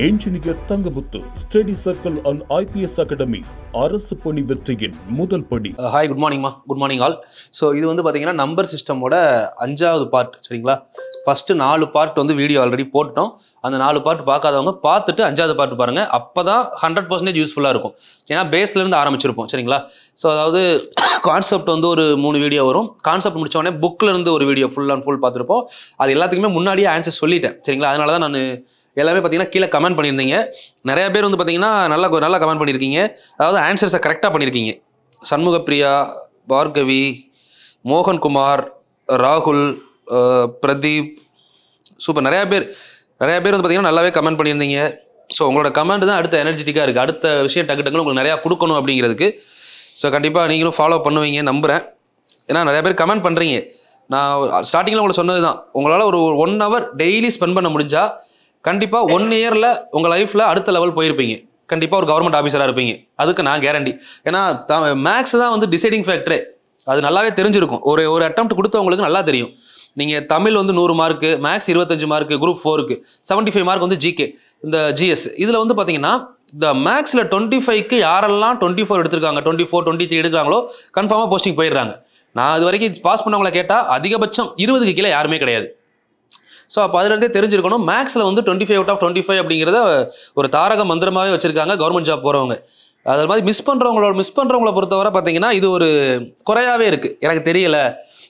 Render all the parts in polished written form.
Engineer Thangamuthu study circle and IPS academy அரசு பணி வெற்றியின் முதல் படி. ஹாய், குட் மார்னிங்மா. Good morning all. ஸோ இது வந்து பார்த்தீங்கன்னா நம்பர் சிஸ்டமோட 5வது பார்ட். சரிங்களா? ஃபர்ஸ்ட் 4 பார்ட் வந்து வீடியோ ஆல்ரெடி போட்டோம். அந்த 4 பார்ட் பார்க்காதவங்க பார்த்துட்டு 5வது பார்ட் பாருங்க. அப்போ தான் 100% யூஸ்ஃபுல்லாக இருக்கும். ஏன்னா பேஸ்லேருந்து ஆரம்பிச்சிருப்போம். சரிங்களா? ஸோ அதாவது கான்செப்ட் வந்து ஒரு 3 வீடியோ வரும். கான்செப்ட் முடிச்சோடனே புக்கில் இருந்து ஒரு வீடியோ ஃபுல் அண்ட் ஃபுல் பார்த்துருப்போம். அது எல்லாத்துக்குமே முன்னாடியே ஆன்சர் சொல்லிட்டேன். சரிங்களா? அதனால தான் நான் எல்லாமே பார்த்தீங்கன்னா கீழே கமெண்ட் பண்ணியிருந்தீங்க. நிறைய பேர் வந்து பார்த்தீங்கன்னா நல்லா கமெண்ட் பண்ணியிருக்கீங்க. அதாவது ஆன்சர்ஸை கரெக்டாக பண்ணியிருக்கீங்க. சண்முகப்பிரியா, பார்கவி, மோகன்குமார், ராகுல், பிரதீப், சூப்பர். நிறைய பேர் வந்து பார்த்தீங்கன்னா நல்லாவே கமெண்ட் பண்ணியிருந்தீங்க. ஸோ உங்களோட கமெண்ட் தான் அடுத்த எனர்ஜெட்டிக்காக இருக்குது. அடுத்த விஷயம் டக்குன்னு உங்களுக்கு நிறையா கொடுக்கணும் அப்படிங்கிறதுக்கு. ஸோ கண்டிப்பாக நீங்களும் ஃபாலோ பண்ணுவீங்க நம்புகிறேன். ஏன்னா நிறைய பேர் கமெண்ட் பண்ணுறீங்க. நான் ஸ்டார்டிங்கில் உங்களுக்கு சொன்னது தான், உங்களால் ஒரு 1 hour டெய்லி ஸ்பெண்ட் பண்ண முடிஞ்சால் கண்டிப்பாக 1 yearல உங்கள் லைஃப்பில் அடுத்த லெவல் போயிருப்பீங்க. கண்டிப்பாக ஒரு கவர்மெண்ட் ஆஃபீஸராக இருப்பீங்க. அதுக்கு நான் கேரண்டி. ஏன்னா மேக்ஸ் தான் வந்து டிசைடிங் ஃபேக்டரே. அது நல்லாவே தெரிஞ்சிருக்கும். ஒரு அட்டெம்ப்ட் கொடுத்தவங்களுக்கு நல்லா தெரியும். நீங்கள் தமிழ் வந்து 100 மார்க்கு, மேக்ஸ் 25 மார்க்கு, குரூப் 4க்கு 75 மார்க் வந்து ஜிகே, இந்த ஜிஎஸ். இதில் வந்து பார்த்தீங்கன்னா இந்த மேக்ஸில் 25க்கு யாரெல்லாம் 24 எடுத்திருக்காங்க, 24, 23 எடுக்கிறாங்களோ கன்ஃபார்மாக போஸ்டிங் போயிடுறாங்க. நான் இது வரைக்கும் பாஸ் பண்ணவங்களை கேட்டால் அதிகபட்சம் 20க்கு கீழே யாருமே கிடையாது. ஸோ அப்போ அதுலேருந்தே தெரிஞ்சிருக்கணும். மேக்ஸில் வந்து 25 out of 25 அப்படிங்கிறத ஒரு தாரக மந்திரமாகவே வச்சுருக்காங்க கவர்மெண்ட் ஜாப் போகிறவங்க. அது மாதிரி மிஸ் பண்ணுறவங்கள பொறுத்தவரை பார்த்தீங்கன்னா இது ஒரு குறையாகவே இருக்குது. எனக்கு தெரியலை,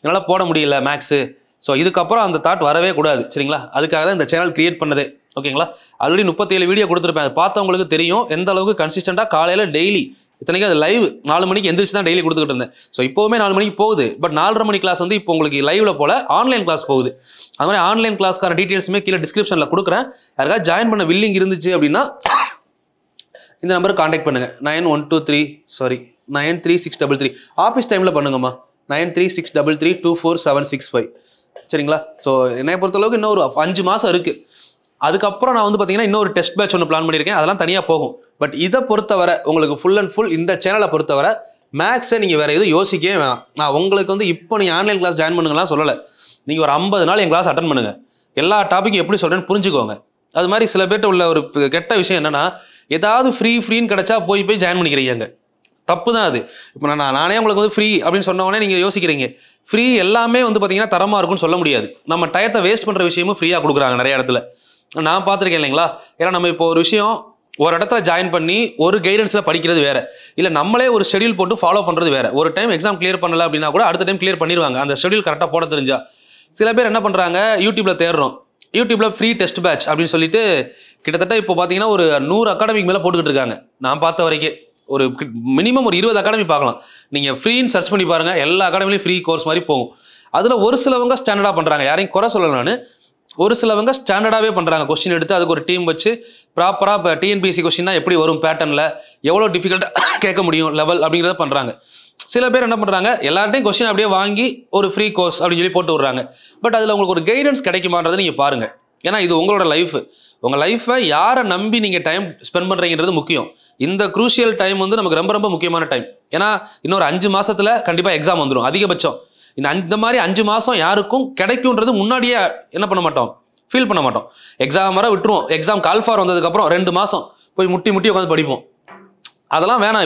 என்னால் போட முடியல மேக்ஸு. ஸோ இதுக்கப்புறம் அந்த தாட் வரவே கூடாது. சரிங்களா? அதுக்காக தான் இந்த சேனல் கிரியேட் பண்ணதே. ஓகேங்களா? ஆல்ரெடி 37 வீடியோ கொடுத்துருப்பேன். அது பார்த்தவங்களுக்கு தெரியும் எந்த அளவுக்கு கன்சிஸ்டண்ட்டாக காலையில் டெய்லி, இத்தனைக்கும் அது லைவ் 4 மணிக்கு எந்திரிச்சு தான் டெய்லி கொடுத்துக்கிட்டு இருந்தேன். ஸோ இப்போவுமே 4 மணிக்கு போகுது. பட் 4:30 மணி கிளாஸ் வந்து இப்போ உங்களுக்கு லைவ்ல போல ஆன்லைன் கிளாஸ் போகுது. அது மாதிரி ஆன்லைன் கிளாஸ்க்கான டீட்டெயில்ஸுமே கீழே டிஸ்கிரிப்ஷனில் கொடுக்குறேன். யாருக்காவது ஜாயின் பண்ண வில்லிங் இருந்துச்சு அப்படின்னா இந்த நம்பருக்கு காண்டாக்ட் பண்ணுங்க. 93633 ஆஃபீஸ் டைமில் பண்ணுங்கம்மா. 9363324765. சரிங்களா? ஸோ என்னை பொறுத்தளவுக்கு இன்னும் ஒரு 5 மாதம் இருக்குது. அதுக்கப்புறம் நான் வந்து பார்த்தீங்கன்னா இன்னொரு டெஸ்ட் பேட்ச் ஒன்று பிளான் பண்ணியிருக்கேன். அதெல்லாம் தனியாக போகும். பட் இதை பொறுத்தவரை உங்களுக்கு ஃபுல் அண்ட் ஃபுல் இந்த சேனலை பொறுத்தவரை மேக்ஸை நீங்கள் வேறு எதுவும் யோசிக்கவே வேணாம். நான் உங்களுக்கு வந்து இப்போ நீங்கள் ஆன்லைன் கிளாஸ் ஜாயின் பண்ணுங்கலாம் சொல்லலை. நீங்கள் ஒரு 50 நாள் என் கிளாஸ் அட்டன் பண்ணுங்கள். எல்லா டாப்பிக்கும் எப்படி சொல்கிறேன்னு புரிஞ்சுக்கோங்க. அது மாதிரி சில பேர்ட்ட உள்ள ஒரு கெட்ட விஷயம் என்னென்னா, ஏதாவது ஃப்ரீன்னு கிடச்சா போய் ஜாயின் பண்ணிக்கிறீங்க. தப்பு தான் அது. இப்போ நானே உங்களுக்கு வந்து ஃப்ரீ அப்படின்னு சொன்னோடனே நீங்கள் யோசிக்கிறீங்க. ஃப்ரீ எல்லாமே வந்து பார்த்தீங்கன்னா தரமாக இருக்குன்னு சொல்ல முடியாது. நம்ம டயத்தை வேஸ்ட் பண்ணுற விஷயமும் ஃப்ரீயாக கொடுக்குறாங்க நிறைய இடத்துல. நான் பார்த்துருக்கேன் இல்லைங்களா? ஏன்னா நம்ம இப்போ ஒரு விஷயம் ஒரு இடத்துல ஜாயின் பண்ணி ஒரு கைடன்ஸில் படிக்கிறது வேறு, இல்லை நம்மளே ஒரு ஷெடியூல் போட்டு ஃபாலோ பண்ணுறது வேறு. ஒரு டைம் எக்ஸாம் கிளியர் பண்ணல அப்படின்னா கூட அடுத்த டைம் கிளியர் பண்ணிடுவாங்க, அந்த ஷெடியூல் கரெக்டாக போட தெரிஞ்சா. சில பேர் என்ன பண்ணுறாங்க, யூடியூப்பில் தேடுறோம். யூடியூப்பில் ஃப்ரீ டெஸ்ட் பேட்ச் அப்படின்னு சொல்லிட்டு கிட்டத்தட்ட இப்போ பார்த்தீங்கன்னா ஒரு 100 அகாடமிக்கு மேலே போட்டுக்கிட்டு இருக்காங்க. நான் பார்த்த வரைக்கும் ஒரு மினிமம் ஒரு 20 அகாடமி பார்க்கலாம். நீங்கள் ஃப்ரீன்னு சர்ச் பண்ணி பாருங்கள். எல்லா அகாடமிலையும் ஃப்ரீ கோர்ஸ் மாதிரி போகும். அதில் ஒரு சிலவங்க ஸ்டாண்டர்டாக பண்ணுறாங்க. யாரையும் குறை சொல்லலை நான். ஒரு சிலவங்க ஸ்டாண்டர்டாகவே பண்ணுறாங்க. கொஸ்டின் எடுத்து அதுக்கு ஒரு டீம் வச்சு ப்ராப்பராக இப்போ டிஎன்பிஎஸ்சி கொஸ்டின்னா எப்படி வரும், பேட்டர்னில் எவ்வளோ டிஃபிகல்ட்டாக கேட்க முடியும் லெவல் அப்படிங்கிறத பண்ணுறாங்க. சில பேர் என்ன பண்ணுறாங்க, எல்லார்ட்டையும் கொஸ்டின் அப்படியே வாங்கி ஒரு ஃப்ரீ கோர்ஸ் அப்படின்னு சொல்லி போட்டு விட்றாங்க. பட் அதில் உங்களுக்கு ஒரு கைடன்ஸ் கிடைக்குமான்றதை நீங்கள் பாருங்கள். ஏன்னா இது உங்களோட லைஃபு. உங்கள் லைஃப்பை யாரை நம்பி நீங்கள் டைம் ஸ்பெண்ட் பண்ணுறீங்கிறது முக்கியம். இந்த குரூஷியல் டைம் வந்து நமக்கு ரொம்ப ரொம்ப முக்கியமான டைம். ஏன்னா இன்னொரு 5 மாதத்தில் கண்டிப்பாக எக்ஸாம் வந்துடும் அதிகபட்சம். இந்த மாதிரி 5 மாதம் யாருக்கும் கிடைக்கும்ன்றது முன்னாடியே என்ன பண்ண மாட்டோம், ஃபீல் பண்ண மாட்டோம். எக்ஸாம் வர விட்டுருவோம். எக்ஸாம் கால்ஃபார் வந்ததுக்கப்புறம் 2 மாதம் போய் முட்டி உட்காந்து படிப்போம். அதெல்லாம் வேணாம்.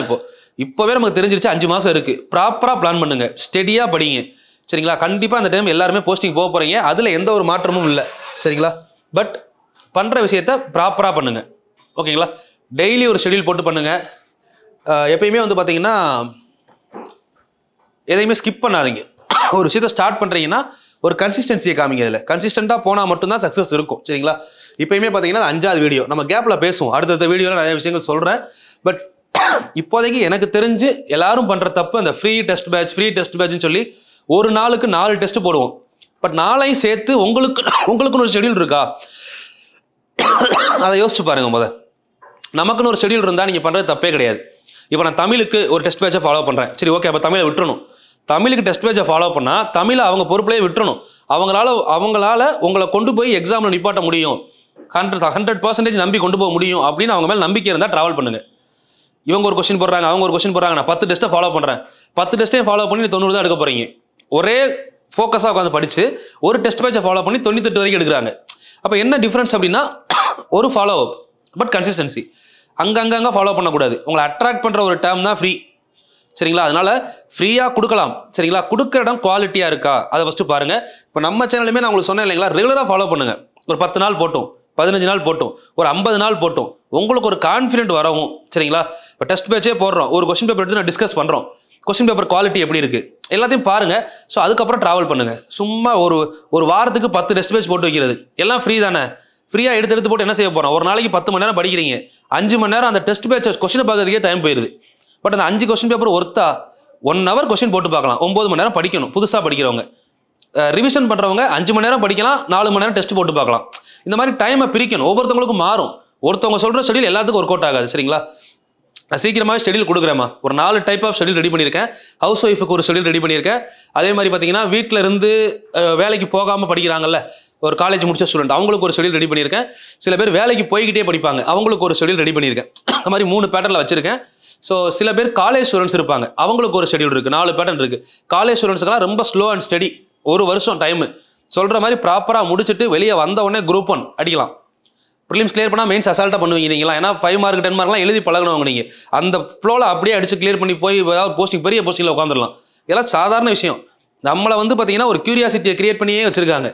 இப்போவே நமக்கு தெரிஞ்சிருச்சு 5 மாதம் இருக்குது. ப்ராப்பராக பிளான் பண்ணுங்கள், ஸ்டெடியாக படிங்க. சரிங்களா? கண்டிப்பாக அந்த டைம் எல்லாருமே போஸ்டிங் போக போகிறீங்க. அதில் எந்த ஒரு மாற்றமும் இல்லை. சரிங்களா? பட் பண்ணுற விஷயத்த ப்ராப்பராக பண்ணுங்கள். ஓகேங்களா? டெய்லி ஒரு ஷெடியூல் போட்டு பண்ணுங்கள். எப்பயுமே வந்து பார்த்தீங்கன்னா எதையுமே ஸ்கிப் பண்ணாதீங்க. ஒரு விஷயத்தை ஸ்டார்ட் பண்ணுறீங்கன்னா ஒரு கன்சிஸ்டன்சியை காமிங்க. அதில் கன்சிஸ்டண்ட்டாக போனால் மட்டும்தான் சக்ஸஸ் இருக்கும். சரிங்களா? இப்போயுமே பார்த்தீங்கன்னா 5வது வீடியோ நம்ம கேப்பில் பேசுவோம். அடுத்தடுத்த வீடியோவில் நிறைய விஷயங்கள் சொல்கிறேன். பட் இப்போதைக்கு எனக்கு தெரிஞ்சு எல்லாரும் பண்ணுற தப்பு, அந்த ஃப்ரீ டெஸ்ட் பேட்ச்னு சொல்லி ஒரு நாளுக்கு 4 டெஸ்ட் போடுவோம். பட் 4ஐயும் சேர்த்து உங்களுக்குன்னு ஒரு ஷெடியூல் இருக்கா அதை யோசிச்சு பாருங்க. நமக்குன்னு ஒரு ஷெடியூல் இருந்தால் நீங்கள் பண்ணுறது தப்பே கிடையாது. இப்போ நான் தமிழுக்கு ஒரு டெஸ்ட் பேட்சை ஃபாலோ பண்ணுறேன். சரி, ஓகே, அப்போ தமிழை விட்டுறணும். தமிழுக்கு டெஸ்ட் பேட்சை ஃபாலோ பண்ணால் தமிழை அவங்க பொறுப்பிலே விட்டுறணும். அவங்களால உங்களை கொண்டு போய் எக்ஸாமில் நிப்பாட்ட முடியும், 100% நம்பி கொண்டு போக முடியும் அப்படின்னு அவங்க மேலே நம்பிக்கை இருந்தால் ட்ராவல் பண்ணுங்கள். இவங்க ஒரு கொஸ்டின் போடுறாங்க, அவங்க ஒரு கொஸ்டின் போடுறாங்க. நான் 10 டெஸ்ட்டை ஃபாலோ பண்ணுறேன். 10 டெஸ்ட்டையும் ஃபாலோ பண்ணி 90 தான் எடுக்க போகிறீங்க. ஒரே ஃபோக்கஸாக உட்காந்து படித்து ஒரு டெஸ்ட் பேட்சை ஃபாலோ பண்ணி 98 வரைக்கும் எடுக்கிறாங்க. அப்போ என்ன டிஃப்ரென்ஸ் அப்படின்னா ஒரு ஃபாலோ அப். பட் கன்சிஸ்டன்சி அங்கங்க ஃபாலோ பண்ணக்கூடாது. உங்களை அட்ராக்ட் பண்ணுற ஒரு டேர்ம் தான் ஃப்ரீ, சரிங்களா? அதனால ஃப்ரீயாக கொடுக்கலாம், சரிங்களா? கொடுக்குற இடம் குவாலிட்டியாக இருக்கா அதை ஃபஸ்ட்டு பாருங்கள். இப்போ நம்ம சேனலுமே நான் உங்களுக்கு சொன்னேன் இல்லைங்களா, ரெகுலராக ஃபாலோ பண்ணுங்கள். ஒரு 10 நாள் போட்டும், 15 நாள் போட்டும், ஒரு 50 நாள் போட்டும், உங்களுக்கு ஒரு கான்ஃபிடென்ட் வரவும், சரிங்களா? இப்போ டெஸ்ட் பேட்சே போடுறோம், ஒரு கொஸ்டின் பேப்பர் எடுத்து நான் டிஸ்கஸ் பண்ணுறோம், கொஸ்டின் பேப்பர் குவாலிட்டி எப்படி இருக்குது எல்லாத்தையும் பாருங்கள். ஸோ அதுக்கப்புறம் ட்ராவல் பண்ணுங்கள். சும்மா ஒரு வாரத்துக்கு 10 டெஸ்ட் பேட்ச் போட்டு வைக்கிறது எல்லாம் ஃப்ரீ தானே. ஃப்ரீயாக எடுத்து போட்டு என்ன செய்ய போகிறோம்? ஒரு நாளைக்கு 10 மணி நேரம் படிக்கிறீங்க, 5 மணி நேரம் அந்த டெஸ்ட் பேட்ச் கொஸ்டினை பார்க்கறதுக்கே டைம் போயிடுது. பட் அந்த 5 கொஸ்டின் பேப்பர் ஒர்த்தா 1 hour கொஸ்டின் போட்டு பார்க்கலாம். 9 மணி நேரம் படிக்கணும். புதுசாக படிக்கிறவங்க, ரிவிஷன் பண்ணுறவங்க 5 மணி நேரம் படிக்கலாம், 4 மணி நேரம் டெஸ்ட் போட்டு பார்க்கலாம். இந்த மாதிரி டைமை பிரிக்கணும். ஒவ்வொருத்தவங்களுக்கும் மாறும். ஒருத்தவங்க சொல்கிற ஷெடியூல் எல்லாத்துக்கும் ஒர்க் அவுட் ஆகாது, சரிங்களா? நான் சீக்கிரமாகவே ஷெடியூல் கொடுக்குறேம்மா. ஒரு 4 டைப் ஆஃப் ஷெடியூல் ரெடி பண்ணியிருக்கேன். ஹவுஸ் ஒய்ஃபுக்கு ஒரு ஷெடியூல் ரெடி பண்ணியிருக்கேன். அதே மாதிரி பார்த்தீங்கன்னா வீட்டில் இருந்து வேலைக்கு போகாமல் படிக்கிறாங்கல்ல, ஒரு காலேஜ் முடிச்ச ஸ்டூடெண்ட், அவங்களுக்கு ஒரு ஷெடியூல் ரெடி பண்ணியிருக்கேன். சில பேர் வேலைக்கு போய்கிட்டே படிப்பாங்க, அவங்களுக்கு ஒரு ஷெடியூல் ரெடி பண்ணியிருக்கேன். அந்த மாதிரி 3 பேட்டர்னில் வச்சிருக்கேன். ஸோ சில பேர் காலேஜ் ஸ்டூடெண்ட்ஸ் இருப்பாங்க, அவங்களுக்கு ஒரு ஷெடியூல் இருக்குது. 4 பேட்டர்ன் இருக்குது. காலேஜ் ஸ்டூடெண்ட்ஸ்க்கெல்லாம் ரொம்ப ஸ்லோ அண்ட் ஸ்டடி, 1 வருஷம் டைமு சொல்கிற மாதிரி ப்ராப்பராக முடிச்சுட்டு வெளியே வந்த உடனே குரூப் 1 அடிக்கலாம். ப்ரிலிம்ஸ் கிளியர் பண்ணால் மெயின்ஸ் அசால்ட்டாக பண்ணுவீங்க நீங்களா. ஏன்னா 5 மார்க் 10 மார்க்லாம் எழுதி பழகணும். நீங்கள் அந்த ஃப்ளோவில் அப்படியே அடிச்சு கிளியர் பண்ணி போய் ஏதாவது போஸ்டிங், பெரிய போஸ்டிங்கில் உட்காந்துடலாம். இதெல்லாம் சாதாரண விஷயம். நம்மளை வந்து பார்த்தீங்கன்னா ஒரு கியூரியாசிட்டியை கிரியேட் பண்ணியே வச்சிருக்காங்க.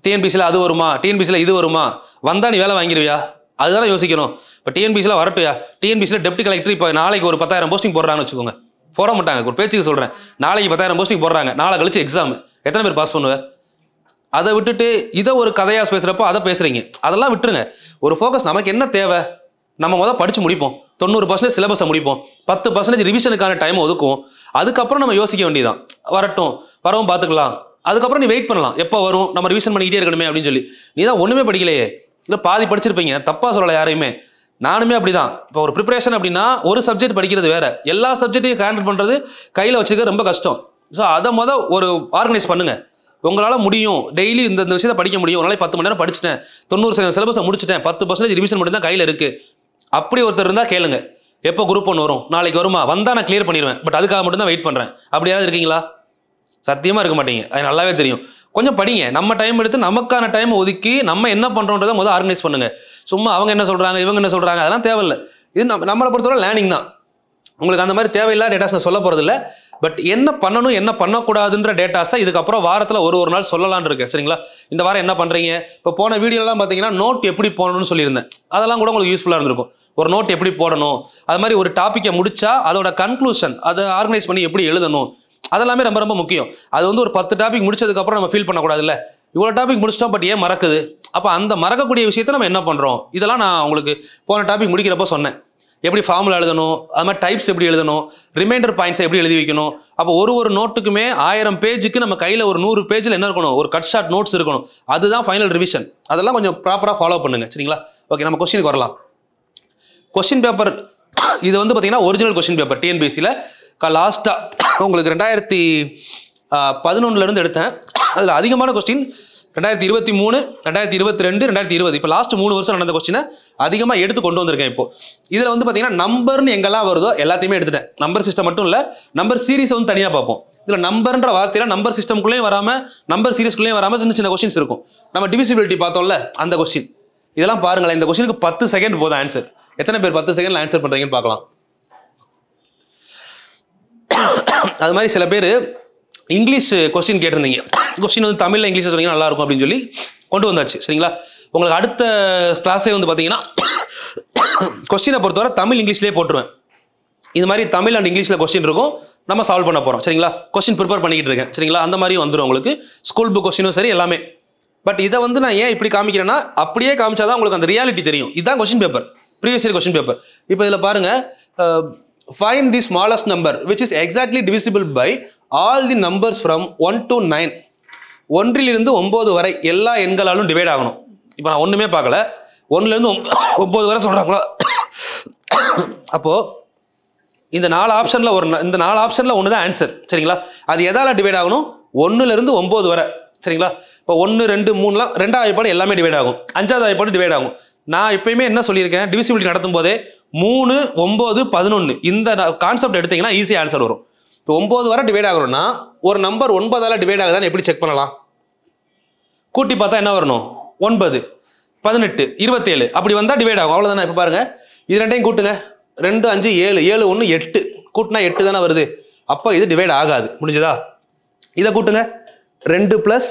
டிஎன்பிசியில் அது வருமா, டிஎன்பிசியில் இது வருமா, வந்தால் நீ வேலை வாங்கிடுவியா, அதுதான் யோசிக்கணும். இப்போ டிஎன்பிசியில் வரட்டுயா, டிஎன்பிசியில் டெப்டி கலெக்டர் இப்போ நாளைக்கு ஒரு 10,000 போஸ்டிங் போடுறாங்கன்னு வச்சுக்கோங்க. போட மாட்டாங்க, ஒரு பேச்சுக்கு சொல்கிறேன். நாளைக்கு 10,000 போஸ்டிங் போடுறாங்க, நாளை கழிச்சு எக்ஸாம், எத்தனை பேர் பாஸ் பண்ணுவேன்? அதை விட்டுட்டு இதை ஒரு கதையாக பேசுகிறப்போ அதை பேசுகிறீங்க. அதெல்லாம் விட்டுருங்க. ஒரு ஃபோக்கஸ், நமக்கு என்ன தேவை? நம்ம முதல் படித்து முடிப்போம், 90% சிலபஸை முடிப்போம், 10% ரிவிஷனுக்கான டைம் ஒதுக்குவோம். அதுக்கப்புறம் நம்ம யோசிக்க வேண்டியதான். வரவும் பார்த்துக்கலாம். அதுக்கப்புறம் நீ வெயிட் பண்ணலாம், எப்போ வரும், நம்ம ரிவிஷன் பண்ணிக்கிட்டே இருக்கணுமே அப்படின்னு சொல்லி. நீ தான் ஒன்றுமே படிக்கலையே, இல்லை பாதி படிச்சிருப்பீங்க. தப்பாக சொல்லலை யாரையுமே, நானுமே அப்படி தான். இப்போ ஒரு ப்ரிப்பரேஷன் அப்படின்னா ஒரு சப்ஜெக்ட் படிக்கிறது வேற, எல்லா சப்ஜெக்டையும் ஹேண்டில் பண்ணுறது கையில் வச்சுக்க ரொம்ப கஷ்டம். ஸோ அதை ஒரு ஆர்கனைஸ் பண்ணுங்க. உங்களால் முடியும், டெய்லி இந்த விஷயத்தை படிக்க முடியும். ஒரு நாளைக்கு 10 மணி நேரம் படிச்சுட்டேன், 90% சிலபஸை முடிச்சிட்டேன், 10% ரிவிஷன் மட்டும் தான் கையில் இருக்குது. அப்படி ஒருத்தர் இருந்தால் கேளுங்க, எப்போ குரூப் 1 வரும், நாளைக்கு வருமா, வந்தால் நான் கிளியர் பண்ணிடுவேன், பட் அதுக்காக மட்டும் தான் வெயிட் பண்ணுறேன். அப்படி யாராவது இருக்கீங்களா? சத்தியமாக இருக்க மாட்டீங்க. அது நல்லாவே தெரியும். கொஞ்சம் படிங்க, நம்ம டைம் எடுத்து நமக்கான டைம் ஒதுக்கி நம்ம என்ன பண்ணுறோன்றதை முதல் ஆர்கனைஸ் பண்ணுங்க. சும்மா அவங்க என்ன சொல்கிறாங்க, இவங்க என்ன சொல்கிறாங்க, அதெல்லாம் தேவையில்லை. இது நம்மளை பொறுத்தவரை லேர்னிங் தான். உங்களுக்கு அந்த மாதிரி தேவையில்லாத டேட்டாஸ் நான் சொல்ல போகிறது இல்லை. பட் என்ன பண்ணணும், என்ன பண்ணக்கூடாதுன்ற டேட்டாஸை இதுக்கப்புறம் வாரத்தில் ஒரு நாள் சொல்லலான்னு இருக்கேன், சரிங்களா? இந்த வாரம் என்ன பண்ணுறீங்க? இப்போ போன வீடியோலாம் பார்த்தீங்கன்னா நோட் எப்படி போடணும்னு சொல்லியிருந்தேன். அதெல்லாம் கூட உங்களுக்கு யூஸ்ஃபுல்லாக இருந்திருக்கும். ஒரு நோட் எப்படி போடணும், அது மாதிரி ஒரு டாப்பிக்கை முடிச்சா அதோட கன்க்ளூஷன், அதை ஆர்கனைஸ் பண்ணி எப்படி எழுதணும், அதெல்லாமே ரொம்ப ரொம்ப முக்கியம். அது ஒரு 10 டாபிக் முடிச்சதுக்கப்புறம் நம்ம ஃபீல் பண்ணக்கூடாதுல்ல, இவ்வளோ டாபிக் முடிச்சிட்டோம் பட் ஏன் மறக்குது. அப்போ அந்த மறக்கக்கூடிய விஷயத்தை நம்ம என்ன பண்ணுறோம், இதெல்லாம் நான் உங்களுக்கு போன டாபிக் முடிக்கிறப்போ சொன்னேன். எப்படி ஃபார்முலா எழுதணும், அது மாதிரி டைப்ஸ் எப்படி எழுதணும், ரிமைண்டர் பாயிண்ட்ஸை எப்படி எழுதி வைக்கணும். அப்போ ஒரு நோட்டுக்குமே 1000 பேஜுக்கு நம்ம கையில் ஒரு 100 பேஜில் என்ன இருக்கணும், ஒரு கட் ஷார்ட் நோட்ஸ் இருக்கணும். அதுதான் ஃபைனல் ரிவிஷன். அதெல்லாம் கொஞ்சம் ப்ராப்பராக ஃபாலோ பண்ணுங்க, சரிங்களா? ஓகே, நம்ம கொஸ்டினுக்கு வரலாம். கொஸ்டின் பேப்பர் இது பார்த்தீங்கன்னா ஒரிஜினல் கொஸ்டின் பேப்பர் டிஎன்பிசியில் லாஸ்ட்டாக உங்களுக்கு 2011 எடுத்தேன். அதில் அதிகமான கொஸ்டின் 2023, 2022, 2020 இப்போ லாஸ்ட் 3 வருஷம் நடந்த கொஸ்டினை அதிகமாக எடுத்து கொண்டு வந்திருக்கேன். இப்போ இதில் பார்த்தீங்கன்னா நம்பர்னு எங்கெல்லாம் வருதோ எல்லாத்தையுமே எடுத்துட்டேன். நம்பர் சிஸ்டம் மட்டும் இல்லை, நம்பர் சீரிஸை தனியாக பார்ப்போம். இதில் நம்பர்ன்ற வார்த்தையில் நம்பர் சிஸ்டம்குள்ளேயும் வராமல், நம்பர் சீரிஸ்குள்ளேயும் வராமல் சின்ன சின்ன கொஸ்டின்ஸ் இருக்கும். நம்ம டிவிசிபிலிட்டி பார்த்தோம்ல, அந்த கொஸ்டின் இதெல்லாம் பாருங்களேன். இந்த கொஸ்டினுக்கு 10 செகண்ட் போதும் ஆன்சர். எத்தனை பேர் 10 செகண்ட்ல ஆன்சர் பண்ணுறீங்கன்னு பார்க்கலாம். அது மாதிரி சில பேர் இங்கிலீஷ் கொஸ்டின் கேட்டிருந்தீங்க. கொஸ்டின் தமிழில் இங்கிலீஷில் சொன்னீங்கன்னா நல்லா இருக்கும் அப்படின்னு சொல்லி கொண்டு வந்தாச்சு, சரிங்களா? உங்களுக்கு அடுத்த கிளாஸே பார்த்தீங்கன்னா கொஸ்டினை பொறுத்தவரை தமிழ் இங்கிலீஷ்லேயே போட்டுருவேன். இது மாதிரி தமிழ் அண்ட் இங்கிலீஷில் கொஸ்டின் இருக்கும், நம்ம சால்வ் பண்ண போகிறோம், சரிங்களா? கொஸ்டின் ப்ரிப்பேர் பண்ணிக்கிட்டு இருக்கேன், சரிங்களா? அந்த மாதிரி வந்துடும் உங்களுக்கு. ஸ்கூல் புக் கொஸ்டினும் சரி எல்லாமே. பட் இதை நான் ஏன் இப்படி காமிக்கிறேன்னா, அப்படியே காமிச்சாதான் உங்களுக்கு அந்த ரியாலிட்டி தெரியும். இதுதான் question paper, previous year question paper. இப்போ இதில் பாருங்க, find the smallest number which is exactly divisible by all the numbers from 1 to 9. 1லிருந்து 9 வரை எல்லா எண்களாலும் டிவைட் ஆகணும். இப்போ நான் ஒன்றுமே பார்க்கல, 1லேருந்து 9 வரை சொல்கிறாங்களா? அப்போது இந்த 4 ஆப்ஷனில் ஒன்று தான் ஆன்சர், சரிங்களா? அது எதால் டிவைட் ஆகணும்? 1லேருந்து 9 வரை, சரிங்களா? இப்போ 1, 2, 3லாம் 2ஆம் வாய்ப்பாடு எல்லாமே டிவைட் ஆகும், 5ஆவது வாய்ப்பாடு டிவைட் ஆகும். நான் எப்பயுமே என்ன சொல்லியிருக்கேன், டிவிசிபிலிட்டி நடத்தும் போதே 3, 9, 11 இந்த கான்செப்ட் எடுத்தீங்கன்னா ஈஸியாக ஆன்சர் வரும். இப்போ 9 வரை டிவைட் ஆகணும்னா ஒரு நம்பர் 9ஆல் டிவைட் ஆகுதான்னு எப்படி செக் பண்ணலாம்? கூட்டி பார்த்தா என்ன வரணும்? 9. 18 27 அப்படி வந்தா டிவைட் ஆகும். அவ்வளவுதானே. இப்ப பாருங்க இது ரெண்டையும் கூட்டுங்க. 2 5 7 7 1 8 கூட்டினா 8 தானே வருது. அப்போ இது டிவைட் ஆகாது. முடிஞ்சதா? இதை கூட்டுங்க. 2 +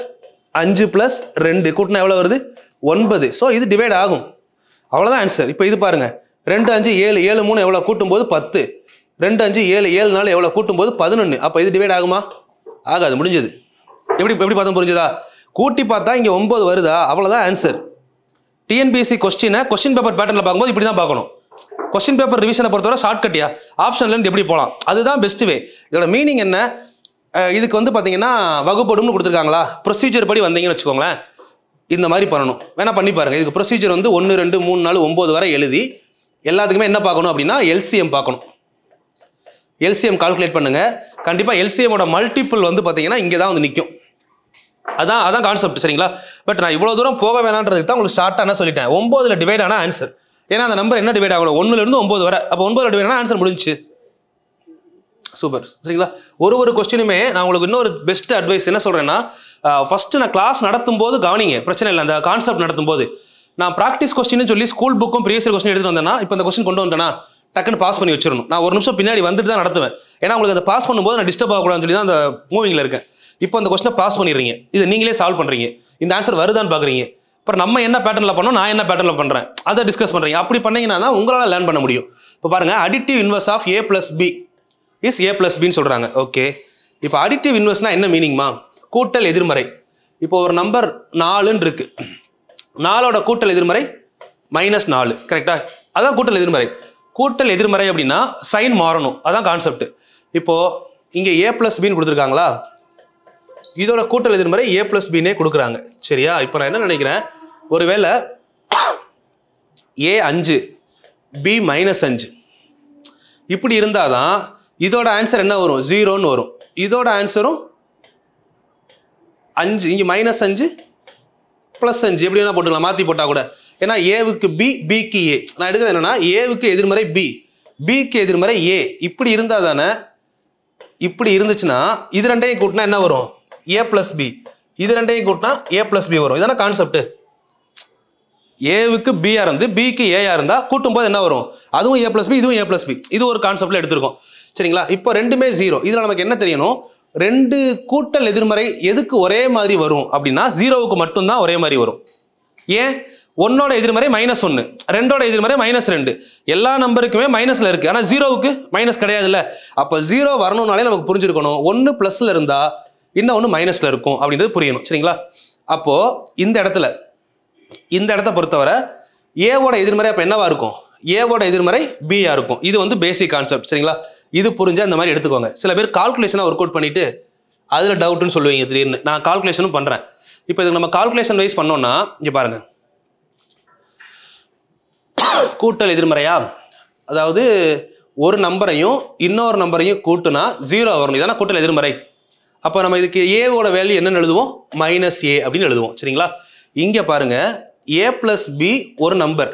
5 + 2 கூட்டினா எவ்வளவு வருது? 9. ஸோ இது டிவைட் ஆகும். அவ்வளோதான் ஆன்சர். இப்போ இது பாருங்க 2 5 7 7 3 எவ்வளோ கூட்டும்போது 10. 2 5 7 7 4 எவ்வளோ கூட்டும்போது 11. அப்போ இது டிவைட் ஆகுமா? ஆகாது. முடிஞ்சது. எப்படி பார்த்தா புரிஞ்சுதா? கூட்டி பார்த்தா இங்கே 9 வருதா? அவ்வளோதான் ஆன்சர். டிஎன்பிஎஸ்சி கொஸ்டின் பேப்பர் பேட்டர்னில் பார்க்கும்போது இப்படி தான் பார்க்கணும். கொஸ்டின் பேப்பர் ரிவிஷனை பொறுத்தவரை ஷார்ட்கட்டியா ஆப்ஷன்லேருந்து எப்படி போகலாம், அதுதான் பெஸ்ட் வே. இதோட மீனிங் என்ன? இதுக்கு வந்து பார்த்தீங்கன்னா வகுப்படும்னு கொடுத்துருக்காங்களா, ப்ரொசீஜர் படி வந்தீங்கன்னு வச்சுக்கோங்களேன், இந்த மாதிரி பண்ணணும். வேணா பண்ணி பாருங்க. இதுக்கு ப்ரொசீஜர் வந்து 1 2 3 4 9 வரை எழுதி எல்லாத்துக்குமே என்ன பார்க்கணும் அப்படின்னா எல்சிஎம் பார்க்கணும். எல்சிஎம் கால்குலேட் பண்ணுங்க. கண்டிப்பாக எல்சிஎமோட மல்டிபிள் வந்து பார்த்தீங்கன்னா இங்கே தான் வந்து நிற்கும். அதான் கான்செப்ட். சரிங்களா? பட் நான் இவ்வளோ தூரம் போக வேணான்றதுக்கு தான் உங்களுக்கு ஷார்ட்டாக என்ன சொல்லிட்டேன், 9ல் டிவைட் ஆனால் ஆன்சர். ஏன்னா அந்த நம்பர் என்ன டிவைட் ஆகணும், 1லேருந்து 9 வரை. அப்போ 9ல் டிவைட் ஆனால் ஆன்சர் முடிஞ்சிச்சு. சூப்பர். சரிங்களா? ஒரு கொஸ்டினுமே நான் உங்களுக்கு இன்னொரு பெஸ்ட் அட்வைஸ் என்ன சொல்கிறேன்னா, ஃபஸ்ட்டு நான் கிளாஸ் நடத்தும் போது கவனிங்க, பிரச்சனை இல்லை. அந்த கான்செப்ட் நடத்தும் போது நான் ப்ராக்டிஸ் கொஸ்டின்னு சொல்லி ஸ்கூல் புக்கும் ப்ரீவியஸ் கொஸ்டின் எடுத்துட்டு வந்தேன்னா, இப்போ அந்த கொஸ்டின் கொண்டு வந்தேன்னா டக்குன்னு பாஸ் பண்ணி வச்சிடணும். நான் ஒரு நிமிஷம் பின்னாடி வந்துட்டு தான் நடத்துவேன். ஏன்னா உங்களுக்கு அதை பாஸ் பண்ணும்போது நான் டிஸ்டர்ப் ஆகக்கூடாதுன்னு சொல்லி தான் அந்த மூவிங்கில் இருக்கேன். இப்போ அந்த கொஸ்டினை பாஸ் பண்ணிடுறீங்க, இதை நீங்களே சால்வ் பண்ணுறீங்க, இந்த ஆன்சர் வருதான்னு பார்க்குறீங்க. அப்புறம் நம்ம என்ன பேட்டர்னில் பண்ணோம், நான் என்ன பேட்டர்னில் பண்ணுறேன், அதை டிஸ்கஸ் பண்ணுறீங்க. அப்படி பண்ணீங்கன்னா தான் உங்களால் லேர்ன் பண்ண முடியும். இப்போ பாருங்க, additive inverse of A + B is A + Bன்னு சொல்கிறாங்க. ஓகே, இப்போ அடிட்டிவ் இன்வர்ஸ்னா என்ன மீனிங்மா? கூட்டல் எதிர்மறை. இப்போ ஒரு நம்பர் 4ன்னு இருக்கு, 4ஓட கூட்டல் எதிர்மறை -4. கரெக்டா? அதான் கூட்டல் எதிர்மறை. கூட்டல் எதிர்மறை அப்படின்னா சைன் மாறணும், அதான் கான்செப்ட். இப்போ இங்கே A + Bன்னு கொடுத்துருக்காங்களா, இதோட கூட்டல் எதிர்மறை A + Bன்னே கொடுக்குறாங்க. சரியா? இப்போ நான் என்ன நினைக்கிறேன், ஒருவேளை A 5 B -5 இப்படி இருந்தாதான் இதோட ஆன்சர் என்ன வரும், 0ன்னு வரும். இதோட ஆன்சரும் 5, இங்கே -5 +5 எப்படி வேணா போட்டுக்கலாம், மாற்றி போட்டால் கூட. ஏன்னா ஏவுக்கு B, பிக்கு A. நான் எடுக்கிறது என்னன்னா ஏவுக்கு எதிர்மறை B, பிக்கு எதிர்மறை A. இப்படி இருந்தால் தானே, இப்படி இருந்துச்சுன்னா இது ரெண்டையும் கூட்டினா என்ன வரும், A + B. இது ரெண்டையும் கூட்டினா A + B வரும். இதான கான்செப்ட். ஏவுக்கு B இருந்து பிக்கு A இருந்தால் கூட்டும்போது என்ன வரும், அதுவும் A + B, இதுவும் A + B. இது ஒரு கான்செப்ட்ல எடுத்திருக்கோம். சரிங்களா? இப்போ ரெண்டுமே 0. இதில் நமக்கு என்ன தெரியணும், 2 கூட்டல் எதிர்மறை எதுக்கு ஒரே மாதிரி வரும் அப்படின்னா 0வுக்கு மட்டும்தான் ஒரே மாதிரி வரும். ஏன்? 1ஓட எதிர்மறை -1, 2ஓட எதிர்மறை -2. எல்லா நம்பருக்குமே மைனஸ்ல இருக்கு, ஆனால் 0வுக்கு மைனஸ் கிடையாதுல்ல. அப்போ 0 வரணும்னாலே நமக்கு புரிஞ்சிருக்கணும் 1 +ல இருந்தா இன்னும் ஒன்று மைனஸ்ல இருக்கும் அப்படின்றது புரியணும். சரிங்களா? அப்போ இந்த இடத்த பொறுத்தவரை ஏவோட எதிர்மறை அப்போ என்னவா இருக்கும், ஏவோட எதிர்மறை பியா இருக்கும். இது வந்து பேசிக் கான்செப்ட். சரிங்களா? இது புரிஞ்சா இந்த மாதிரி எடுத்துக்கோங்க. சில பேர் கால்குலேஷனாக ஒர்க் அவுட் பண்ணிட்டு அதில் டவுட்னு சொல்லுவீங்க திடீர்னு. நான் கால்குலேஷனும் பண்ணுறேன். இப்போ இதுக்கு நம்ம கால்குலேஷன் வைஸ் பண்ணோம்னா இங்கே பாருங்க, கூட்டல் எதிர்மறையா, அதாவது ஒரு நம்பரையும் இன்னொரு நம்பரையும் கூட்டுனா 0 வரும். இதான கூட்டல் எதிர்மறை. அப்போ நம்ம இதுக்கு ஏவோட வேல்யூ என்னன்னு எழுதுவோம், -A அப்படின்னு எழுதுவோம். சரிங்களா? இங்கே பாருங்க, A + B ஒரு நம்பர்,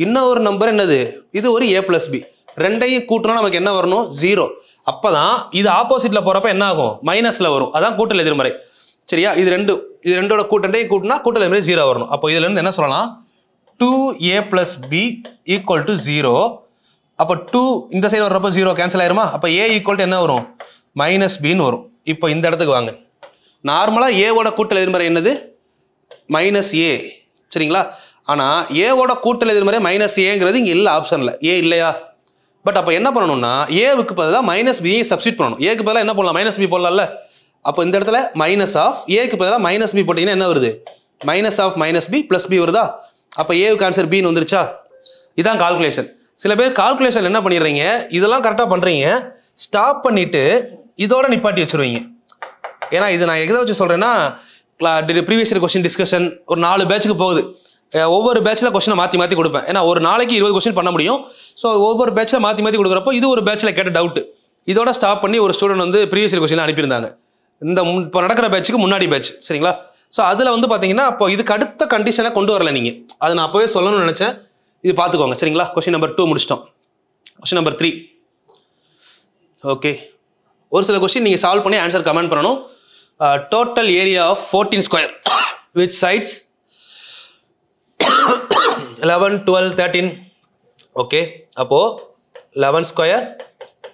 இன்னொரு நம்பர் என்னது, இது ஒரு A + B. ரெண்டையும் கூட்டினா நமக்கு என்ன வரணும், 0. அப்போதான் இது ஆப்போசிட்ல போறப்ப என்ன ஆகும், மைனஸ்ல வரும். அதான் கூட்டல் எதிர்மறை. சரியா? இது ரெண்டோட கூட்டண்டையும் கூட்டினா கூட்டல் எதிர்மறை 0 வரணும். அப்போ இதுல இருந்து என்ன சொல்லலாம், 2A + B = 0. அப்போ 2 இந்த சைடு வர்றப்ப 0 கேன்சல் ஆயிருமா? அப்போ A = என்ன வரும், -Bன்னு வரும். இப்போ இந்த இடத்துக்கு வாங்க. நார்மலாக ஏவோட கூட்டல் எதிர்மறை என்னது, -A. சரிங்களா? ஆனால் ஏவோட கூட்டல் எதிர்மறை -Aங்கிறது இங்கே இல்லை, ஆப்ஷனில் A இல்லையா? பட் அப்போ என்ன பண்ணணும்னா ஏவுக்கு பதிலாக -B சப்ஸ்டிட் பண்ணணும். ஏக்கு பதிலாக என்ன போடலாம், -B போடலாம்ல. அப்போ இந்த இடத்துல -Aக்கு பதிலாக -B போட்டிங்கன்னா என்ன வருது, -B + B வருதா? அப்போ ஏவுக்கு ஆன்சர் Bன்னு வந்துருச்சா? இதான் கால்குலேஷன். சில பேர் கால்குலேஷன் என்ன பண்ணிடுறீங்க, இதெல்லாம் கரெக்டாக பண்ணுறீங்க, ஸ்டாப் பண்ணிட்டு இதோட நிப்பாட்டி வச்சுருவீங்க. ஏன்னா இது நான் எதை வச்சு சொல்கிறேன்னா, ப்ரீவியஸ் இயர் கொஸ்டின் டிஸ்கஷன் ஒரு 4 பேட்சுக்கு போகுது. ஒவ்வொரு பேட்சில் கொஸ்டினை மாற்றி கொடுப்பேன். ஏன்னா ஒரு நாளைக்கு 20 கொஸ்டின் பண்ண முடியும். ஸோ ஒவ்வொரு பேட்சில் மாற்றி கொடுக்குறப்போ இது ஒரு பேட்சில் கேட்ட டவுட், இதோட ஸ்டாப் பண்ணி ஒரு ஸ்டூடெண்ட் வந்து ப்ரீவியஸ் இயர் கொஸ்டின் அனுப்பியிருந்தாங்க, இந்த இப்போ நடக்கிற பேட்சுக்கு முன்னாடி பேட்ச். சரிங்களா? ஸோ அதில் வந்து பார்த்தீங்கன்னா அப்போ இதுக்கு அடுத்த கண்டிஷனை கொண்டு வரல நீங்கள், அதை நான் அப்போவே சொல்லணும்னு நினச்சேன். இது பார்த்துக்கோங்க. சரிங்களா? கொஸ்டின் நம்பர் 2 முடிச்சிட்டோம். Question number 3. ஓகே, ஒரு சில கொஸ்டின் நீங்கள் சால்வ் பண்ணி ஆன்சர் கமெண்ட் பண்ணணும். Total area of 14 square which sides 11, 12, 13. Okay, அப்போ 11 square,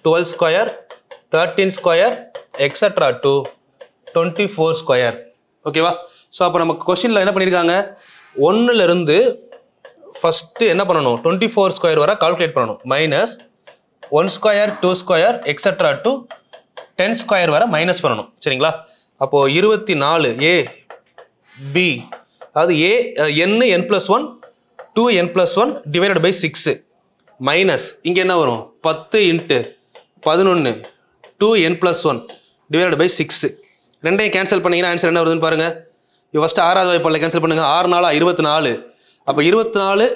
12 square, 13 square, extra to 24 square. ஓகேவா? ஸோ அப்போ நமக்கு கொஸ்டினில் என்ன பண்ணியிருக்காங்க, 1லேருந்து ஃபஸ்ட்டு என்ன பண்ணணும், 24 ஸ்கொயர் வரை கால்குலேட் பண்ணணும். Minus 1 square, 2 square, extra to 10 square வரை மைனஸ் பண்ணணும். சரிங்களா? அப்போது 24 ஏ பி, அதாவது A n n+1 2n+1 divided by 6 minus இங்கே என்ன வரும், 10 × 11 2n+1 டிவைடட் பை 6. ரெண்டையும் கேன்சல் பண்ணிங்கன்னா ஆன்சர் என்ன வருதுன்னு பாருங்கள். இப்போ ஃபஸ்ட்டு 6வது வாய்ப்பாடில் கேன்சல் பண்ணுங்கள். 6 4 24. அப்போ 24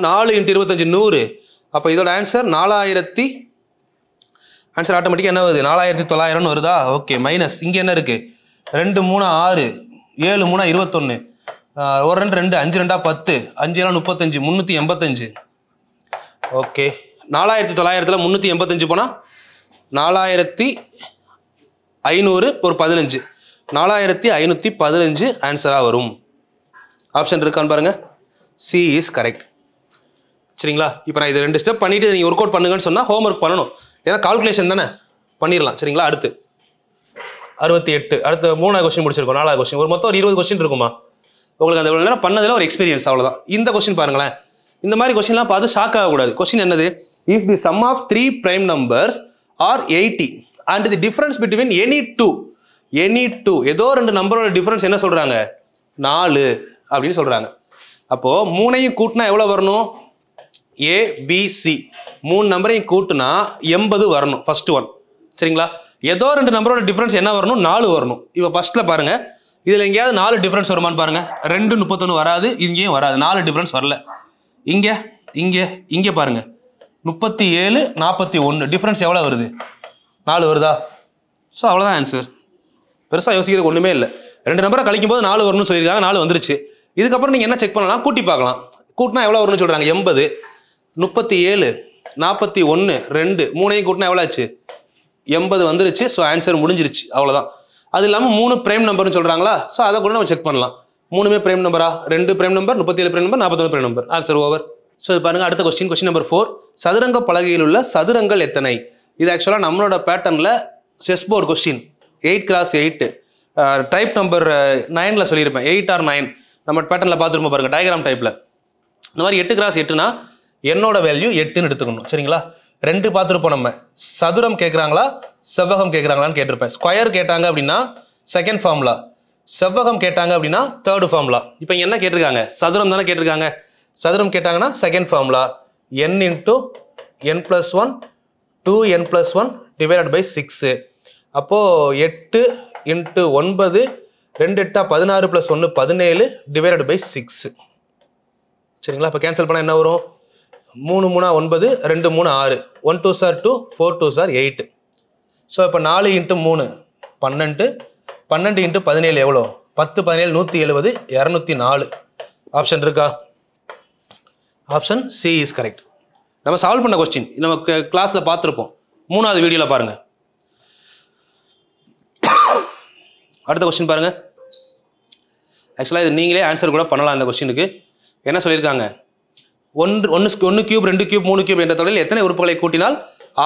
4 × 25 100. அப்போ இதோட ஆன்சர் 4000. ஆன்சர் ஆட்டோமேட்டிக்காக என்ன வருது, 4900 வருதா? ஓகே, மைனஸ் இங்கே என்ன இருக்குது, 2 3 6 7 3 21 1 2 2 5 2 10 5 7 35 385. ஓகே, 4900ல் 385 போனால் 4500 ஒரு 15 4515 ஆன்சராக வரும். ஆப்ஷன் இருக்கான்னு பாருங்கள். C is correct. சரிங்களா? இப்போ நான் இது 2 ஸ்டெப் பண்ணிவிட்டு நீங்கள் ஒர்க் அவுட் பண்ணுங்கன்னு சொன்னால் ஹோம் ஒர்க் பண்ணணும். ஏன்னா கால்குலேஷன் தானே, பண்ணிடலாம். சரிங்களா? அடுத்து 68. அடுத்து 3வது கொஸ்டின் முடிச்சிருக்கோம். 4வது கொஸ்டின் ஒரு மொத்தம் ஒரு 20 கொஸ்டின் இருக்குமா உங்களுக்கு? அந்த நேரம் பண்ணதில் ஒரு எக்ஸ்பீரியன்ஸ், அவ்வளோதான். இந்த கொஸ்டின் பாருங்களேன். இந்த மாதிரி கொஸ்டின்லாம் பார்த்து ஷாக் ஆகக்கூடாது. கொஸ்டின் என்னது, if the sum of 3 prime numbers are 80 and the difference between any two ஏதோ 2 நம்பரோட டிஃபரன்ஸ் என்ன சொல்கிறாங்க, 4 அப்படின்னு சொல்கிறாங்க. அப்போது 3ஐயும் கூட்டினா எவ்வளோ வரணும், ஏபிசி 3 நம்பரையும் கூட்டினா 80 வரணும், ஃபர்ஸ்ட் ஒன். சரிங்களா? ஏதோ 2 நம்பரோட டிஃபரன்ஸ் என்ன வரணும், 4 வரணும். இப்போ ஃபர்ஸ்ட்டில் பாருங்கள், இதில் எங்கேயாவது 4 டிஃபரன்ஸ் வருமானு பாருங்கள். 2 31 வராது, இங்கேயும் வராது, 4 டிஃபரன்ஸ் வரல. இங்கே இங்கே இங்கே பாருங்கள், 37 41 டிஃபரன்ஸ் எவ்வளோ வருது, 4 வருதா? ஸோ அவ்வளோதான் ஆன்சர். பெருசாக யோசிக்கிறது ஒன்றுமே இல்லை. 2 நம்பரை கழிக்கும் போது 4 வரணும்னு சொல்லியிருக்காங்க, 4 வந்துருச்சு. இதுக்கப்புறம் நீங்கள் என்ன செக் பண்ணலாம், கூட்டி பார்க்கலாம். கூட்டினா எவ்வளோ வரும்னு சொல்கிறாங்க, 80 37 41 2 3ஐயும் கூட்டினா எவ்வளோ ஆச்சு, 80 வந்துருச்சு. ஸோ ஆன்சர் முடிஞ்சிருச்சு, அவ்வளோதான். அது இல்லாமல் 3 பிரைம் நம்பர்னு சொல்கிறாங்களா, ஸோ அதை கூட நம்ம செக் பண்ணலாம். 3மே பிரைம் நம்பரா, 2 prime number, 37 prime number, 41 prime number. Answer over. So இது பாருங்கள், அடுத்த கொஸ்டின், கொஸ்டின் நம்பர் 4. சதுரங்க பலகையில் உள்ள சதுரங்கள் எத்தனை? இது ஆக்சுவலாக நம்மளோட பேட்டர்னில் chess board question 8x8 type number 9ல் சொல்லியிருப்பேன். 8 or 9 நம்ம பேட்டர்னில் பார்த்துருப்போம் பாருங்கள், டயக்ராம் டைப்பில். இந்த மாதிரி 8x8னா என்னோட வேல்யூ 8ன்னு எடுத்துக்கணும். சரிங்களா? 2 பார்த்துருப்போம் நம்ம. சதுரம் கேட்குறாங்களா செவ்வகம் கேட்குறாங்களான்னு கேட்டிருப்பேன். ஸ்கொயர் கேட்டாங்க அப்படின்னா செகண்ட் ஃபார்முலா, செவ்வகம் கேட்டாங்க அப்படின்னா தேர்டு ஃபார்முலா. இப்போ இங்கே என்ன கேட்டிருக்காங்க, சதுரம் தானே கேட்டிருக்காங்க. சதுரம் கேட்டாங்கன்னா second formula, n × n+1 2n+1 divided by 6. அப்போது 8 × 9 2 8 16 + 1 17 டிவைடட் பை 6. சரிங்களா? இப்போ கேன்சல் பண்ணால் என்ன வரும், 3 3 9 2 3 6 1 2 சார் 2 4 2 சார் 8. ஸோ இப்போ 4 × 3 12 12 × 17 எவ்வளோ, 10 17 170 204. ஆப்ஷன் இருக்கா? Option C is correct. நம்ம சால்வ் பண்ண கொஸ்டின் நமக்கு கிளாஸில் பார்த்துருப்போம், 3வது வீடியோவில் பாருங்கள். அடுத்த கொஸ்டின் பாருங்கள். ஆக்சுவலாக இது நீங்களே ஆன்சர் கூட பண்ணலாம். இந்த கொஸ்டினுக்கு என்ன சொல்லியிருக்காங்க, 1 கியூப் 2 கியூப் 3 கியூப் என்ற தொடரில் எத்தனை உறுப்புகளை கூட்டினால்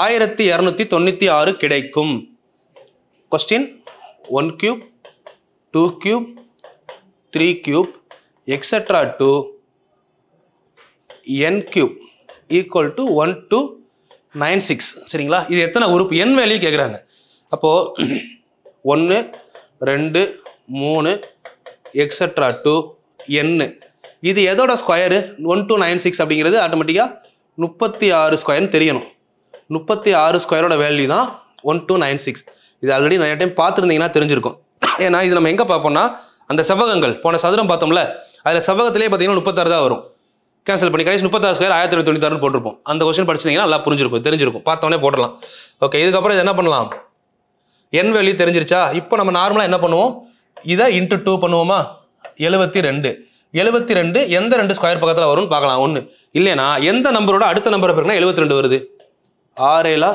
1296 கிடைக்கும்? Question 1 cube 2 cube 3 cube extra to n cube equal to 1296. சரிங்களா? இது எத்தனை உறுப்பு, n வேல்யூ கேட்குறாங்க. அப்போது 1 2 3 எக்ஸட்ரா டு n, இது எதோட ஸ்கொயரு, 1296 அப்படிங்கிறது ஆட்டோமேட்டிக்காக 36 ஸ்கொயர்னு தெரியணும். 36 ஸ்கொயரோட வேல்யூ தான் 1296. இது ஆல்ரெடி நிறைய டைம் பார்த்துருந்தீங்கன்னா தெரிஞ்சிருக்கும். ஏன்னா இது நம்ம எங்கே பார்ப்போம்னா, அந்த செவ்வகங்கள் போன சதுரம் பார்த்தோம்ல, அதில் செவ்வகத்திலே பார்த்தீங்கன்னா 36 தான் வரும். கேன்சல் பண்ணி கடைசி 36 ஸ்கொயர் 1296 போட்டிருப்போம். அந்த கொஸ்டின் படிச்சிங்கன்னா நல்லா புரிஞ்சிருக்கும், தெரிஞ்சிருக்கும், பார்த்தோன்னே போடலாம். ஓகே, இதுக்கப்புறம் இது என்ன பண்ணலாம், n வேல்யூ தெரிஞ்சிருச்சா? இப்போ நம்ம நார்மலாக என்ன பண்ணுவோம், இதை × 2 பண்ணுவோமா, 72 72 எந்த 2 ஸ்கொயர் பக்கத்தில் வரும்னு பார்க்கலாம். 1 இல்லைனா எந்த நம்பரோட அடுத்த நம்பரை பிறகுனா 72 வருது. 6 7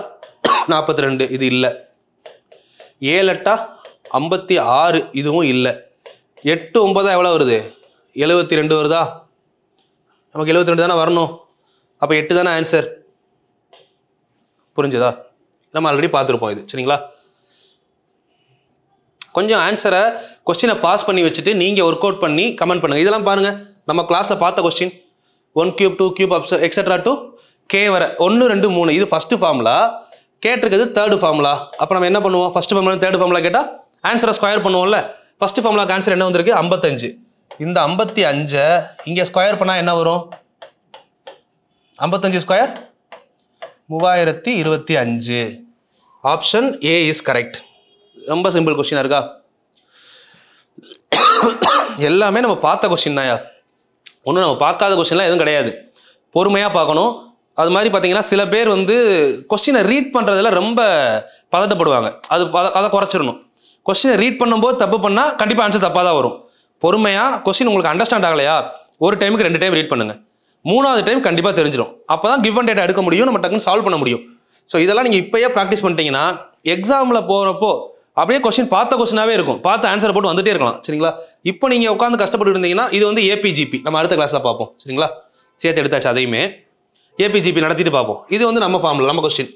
42 இது இல்லை. 7 8 56 இதுவும் இல்லை. 8 9 எவ்வளோ வருது, 72 வருதா? நமக்கு 72 தானே வரணும். அப்போ 8 தானே ஆன்சர். புரிஞ்சுதா? நம்ம ஆல்ரெடி பார்த்துருப்போம் இது. சரிங்களா? கொஞ்சம் ஆன்சரை கொஸ்டினை பாஸ் பண்ணி வச்சுட்டு நீங்கள் ஒர்க் அவுட் பண்ணி கமெண்ட் பண்ணுங்கள். இதெல்லாம் பாருங்கள், நம்ம கிளாஸில் பார்த்த question 1 cube 2 cube etcetera to K வர 1 2 3 இது ஃபஸ்ட்டு ஃபார்முலா. கேட்டிருக்கிறது தேர்டு ஃபார்முலா. அப்போ நம்ம என்ன பண்ணுவோம்? ஃபஸ்ட்டு ஃபார்முலா தேர்டு ஃபார்முலா கேட்டால் ஆன்சரை ஸ்கொயர் பண்ணுவோம்ல. ஃபஸ்ட்டு ஃபார்முலாக்கு ஆன்சர் என்ன வந்திருக்கு? 55. இந்த 55 இங்கே ஸ்கொயர் பண்ணால் என்ன வரும்? 55 square 3025. Option A is correct. ரொம்ப சிம்பிள் கொஸ்டினாக இருக்கா? எல்லாமே நம்ம பார்த்த கொஸ்டின் தான்யா. ஒன்றும் நம்ம பார்க்காத கொஸ்டின்லாம் எதுவும் கிடையாது. பொறுமையாக பார்க்கணும். அது மாதிரி பார்த்தீங்கன்னா சில பேர் வந்து கொஸ்டினை ரீட் பண்ணுறதுல ரொம்ப பதட்டப்படுவாங்க. அதை குறைச்சிடணும். கொஸ்டினை ரீட் பண்ணும்போது தப்பு பண்ணால் கண்டிப்பாக ஆன்சர் தப்பாக தான் வரும். பொறுமையாக கொஸ்டின் உங்களுக்கு அண்டர்ஸ்டாண்ட் ஆகலையா, ஒரு டைமுக்கு 2 டைம் ரீட் பண்ணுங்கள். 3வது டைம் கண்டிப்பாக தெரிஞ்சிடும். அப்போ தான் கிவ் அண்ட் டேட்டா எடுக்க முடியும், நம்ம டக்குன்னு சால்வ் பண்ண முடியும். ஸோ இதெல்லாம் நீங்கள் இப்போயே ப்ராக்டிஸ் பண்ணிட்டீங்கன்னா எக்ஸாமில் போகிறப்போ அப்படியே கொஸ்டின் பார்த்த கொஸ்டினாகவே இருக்கும். பார்த்து ஆன்சரை போட்டு வந்துட்டே இருக்கலாம். சரிங்களா? இப்போ நீங்கள் உட்காந்து கஷ்டப்பட்டு இருந்தீங்கன்னா இது வந்து ஏபிஜிபி நம்ம அடுத்த கிளாஸில் பார்ப்போம். சரிங்களா? சேர்த்து எடுத்தாச்சு. அதையுமே ஏபிஜிபி நடத்திட்டு பார்ப்போம். இது வந்து நம்ம ஃபார்முலா, நம்ம கொஸ்டின்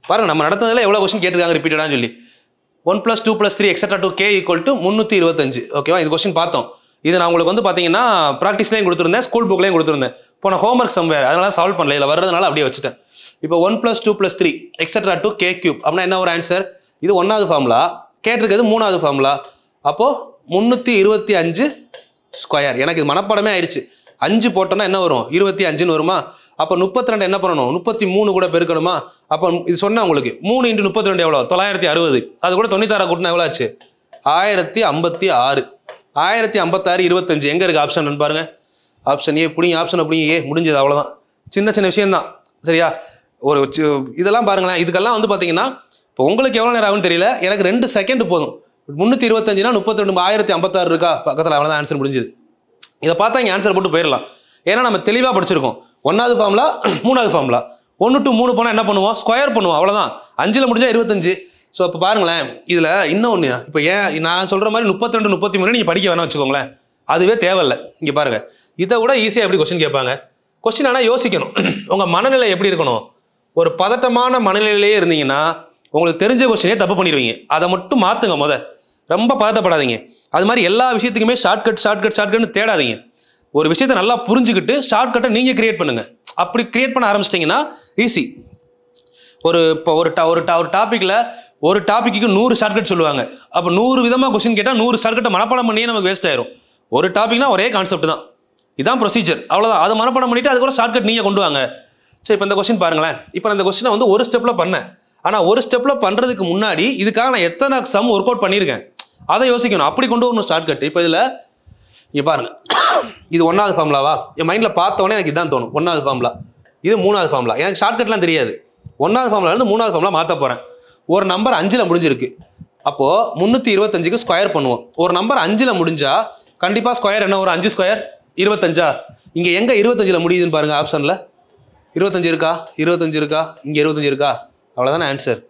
பாருங்கள். நம்ம நடத்துனதில் எவ்வளோ கொஸ்டின் கேட்டிருக்காங்க ரிப்பீட்டடான்னு சொல்லி 1 + 2 + 3 எக்ஸெட்ரா டு கே = 325. ஓகேவா? இது கொஸ்டின் பார்த்தோம். இது நான் உங்களுக்கு வந்து பார்த்தீங்கன்னா ப்ராக்டிஸ்லேயும் கொடுத்துருந்தேன், ஸ்கூல் புக்லேயும் கொடுத்துருந்தேன். போன ஹோம்ஒர்க் சம்வேர் அதனால சால்வ் பண்ணல, இதில் வர்றதுனால அப்படியே வச்சுட்டேன். இப்போ 1 + 2 + 3 எக்ஸெட்ரா டு கே கியூப் அப்படின்னா என்ன ஒரு ஆன்சர்? இது 1வது ஃபார்முலா. கேட்டிருக்கிறது 3வது ஃபார்முலா. அப்போது 325 ஸ்கொயர். எனக்கு இது மனப்பாடமே ஆயிடுச்சு. 5 போட்டோன்னா என்ன வரும்? 25ன்னு வருமா? அப்போ 32 என்ன பண்ணணும்? 33 கூட பெருக்கணுமா? அப்போ இது சொன்னால் உங்களுக்கு 3 × 32 எவ்வளோ? 960. அது கூட 96 கூட்டினா எவ்வளோ ஆச்சு? 1056. 1056 25 எங்கே இருக்குது ஆப்ஷன் பாருங்கள். ஆப்ஷன் ஏ பிடிங்க, ஆப்ஷனை பிடிங்க. ஏ முடிஞ்சது, அவ்வளோதான். சின்ன சின்ன விஷயம்தான். சரியா? ஒரு இதெல்லாம் பாருங்களேன். இதுக்கெல்லாம் வந்து பார்த்தீங்கன்னா இப்போ உங்களுக்கு எவ்வளோ நேரம் ஆகுன்னு தெரியல, எனக்கு 2 செகண்ட் போதும். 325னா 32 1056 இருக்கா பக்கத்தில், அவ்வளோதான் ஆன்சர் முடிஞ்சுது. இதை பார்த்தா இங்கே ஆன்சர் போட்டு போயிடலாம். ஏன்னா நம்ம தெளிவாக படிச்சிருக்கோம். 1வது ஃபார்முலா 3வது ஃபார்முலா 1 to 3 போனால் என்ன பண்ணுவோம்? ஸ்கொயர் பண்ணுவோம், அவ்வளோதான். 5ல் முடிஞ்சால் 25. ஸோ இப்போ பாருங்களேன், இதில் இன்னொன்று. இப்போ ஏன் நான் சொல்கிற மாதிரி 32 33 நீங்கள் படிக்க வேணாம் வச்சுக்கோங்களேன், அதுவே தேவையில்லை. இங்கே பாருங்கள், இதை விட ஈஸியாக எப்படி கொஸ்டின் கேட்பாங்க. கொஸ்டின் ஆனால் யோசிக்கணும். உங்கள் மனநிலை எப்படி இருக்கணும்? ஒரு பதட்டமான மனநிலையிலே இருந்தீங்கன்னா உங்களுக்கு தெரிஞ்ச கொஸ்டினே தப்பு பண்ணிடுவீங்க. அதை மட்டும் மாற்றுங்க. ரொம்ப பதட்டப்படாதீங்க. அது மாதிரி எல்லா விஷயத்துக்குமே ஷார்ட்கட்னு தேடாதீங்க. ஒரு விஷயத்தை நல்லா புரிஞ்சுக்கிட்டு ஷார்ட்கட்டை நீங்கள் கிரியேட் பண்ணுங்கள். அப்படி கிரியேட் பண்ண ஆரம்பிச்சிட்டிங்கன்னா ஈஸி. இப்போ ஒரு டாப்பிக்கில் ஒரு டாப்பிக்கு 100 ஷார்ட்கட் சொல்லுவாங்க. அப்போ 100 விதமாக கொஸ்டின் கேட்டால் 100 ஷார்ட்கட்டை மனப்பாடம் பண்ணியே நமக்கு வேஸ்ட் ஆயிரும். ஒரு டாபிக்னா ஒரே கான்செப்ட் தான், இதான் ப்ரொசீஜர், அவ்வளோதான். அதை மனப்பாடம் பண்ணிவிட்டு அது கூட ஷார்ட்கட் நீங்கள் கொண்டு வாங்க. சரி, இப்போ இந்த கொஸ்டின் பாருங்களேன். இப்போ இந்த கொஸ்டினை வந்து ஒரு ஸ்டெப்பில் பண்ணேன். ஆனால் ஒரு ஸ்டெப்பில் பண்ணுறதுக்கு முன்னாடி இதுக்காக நான் எத்தனை சம் ஒர்க் அவுட் பண்ணியிருக்கேன் அதை யோசிக்கணும். அப்படி கொண்டு வரணும் ஷார்ட்கட். இப்போ இதில் இங்கே பாருங்கள், இது 1வது ஃபார்முலாவா? என் மைண்டில் பார்த்தோன்னே எனக்கு இதான் தோணும். 1வது ஃபார்முலா, இது 3வது ஃபார்முலா. எனக்கு ஷார்ட்கட்லாம் தெரியாது. 1வது ஃபார்முலாலேருந்து 3வது ஃபார்முலா மாற்ற போகிறேன். ஒரு நம்பர் 5ல் முடிஞ்சிருக்கு. அப்போது 325க்கு ஸ்கொயர் பண்ணுவோம். ஒரு நம்பர் 5ல் முடிஞ்சால் கண்டிப்பாக ஸ்கொயர் என்ன வரும்? 5 ஸ்கொயர் 25. இங்கே எங்கே 25ல் முடியுதுன்னு பாருங்கள். ஆப்ஷனில் 25 இருக்கா? 25 இருக்கா? இங்கே 25 இருக்கா? அவ்வளோதானே ஆன்சர்.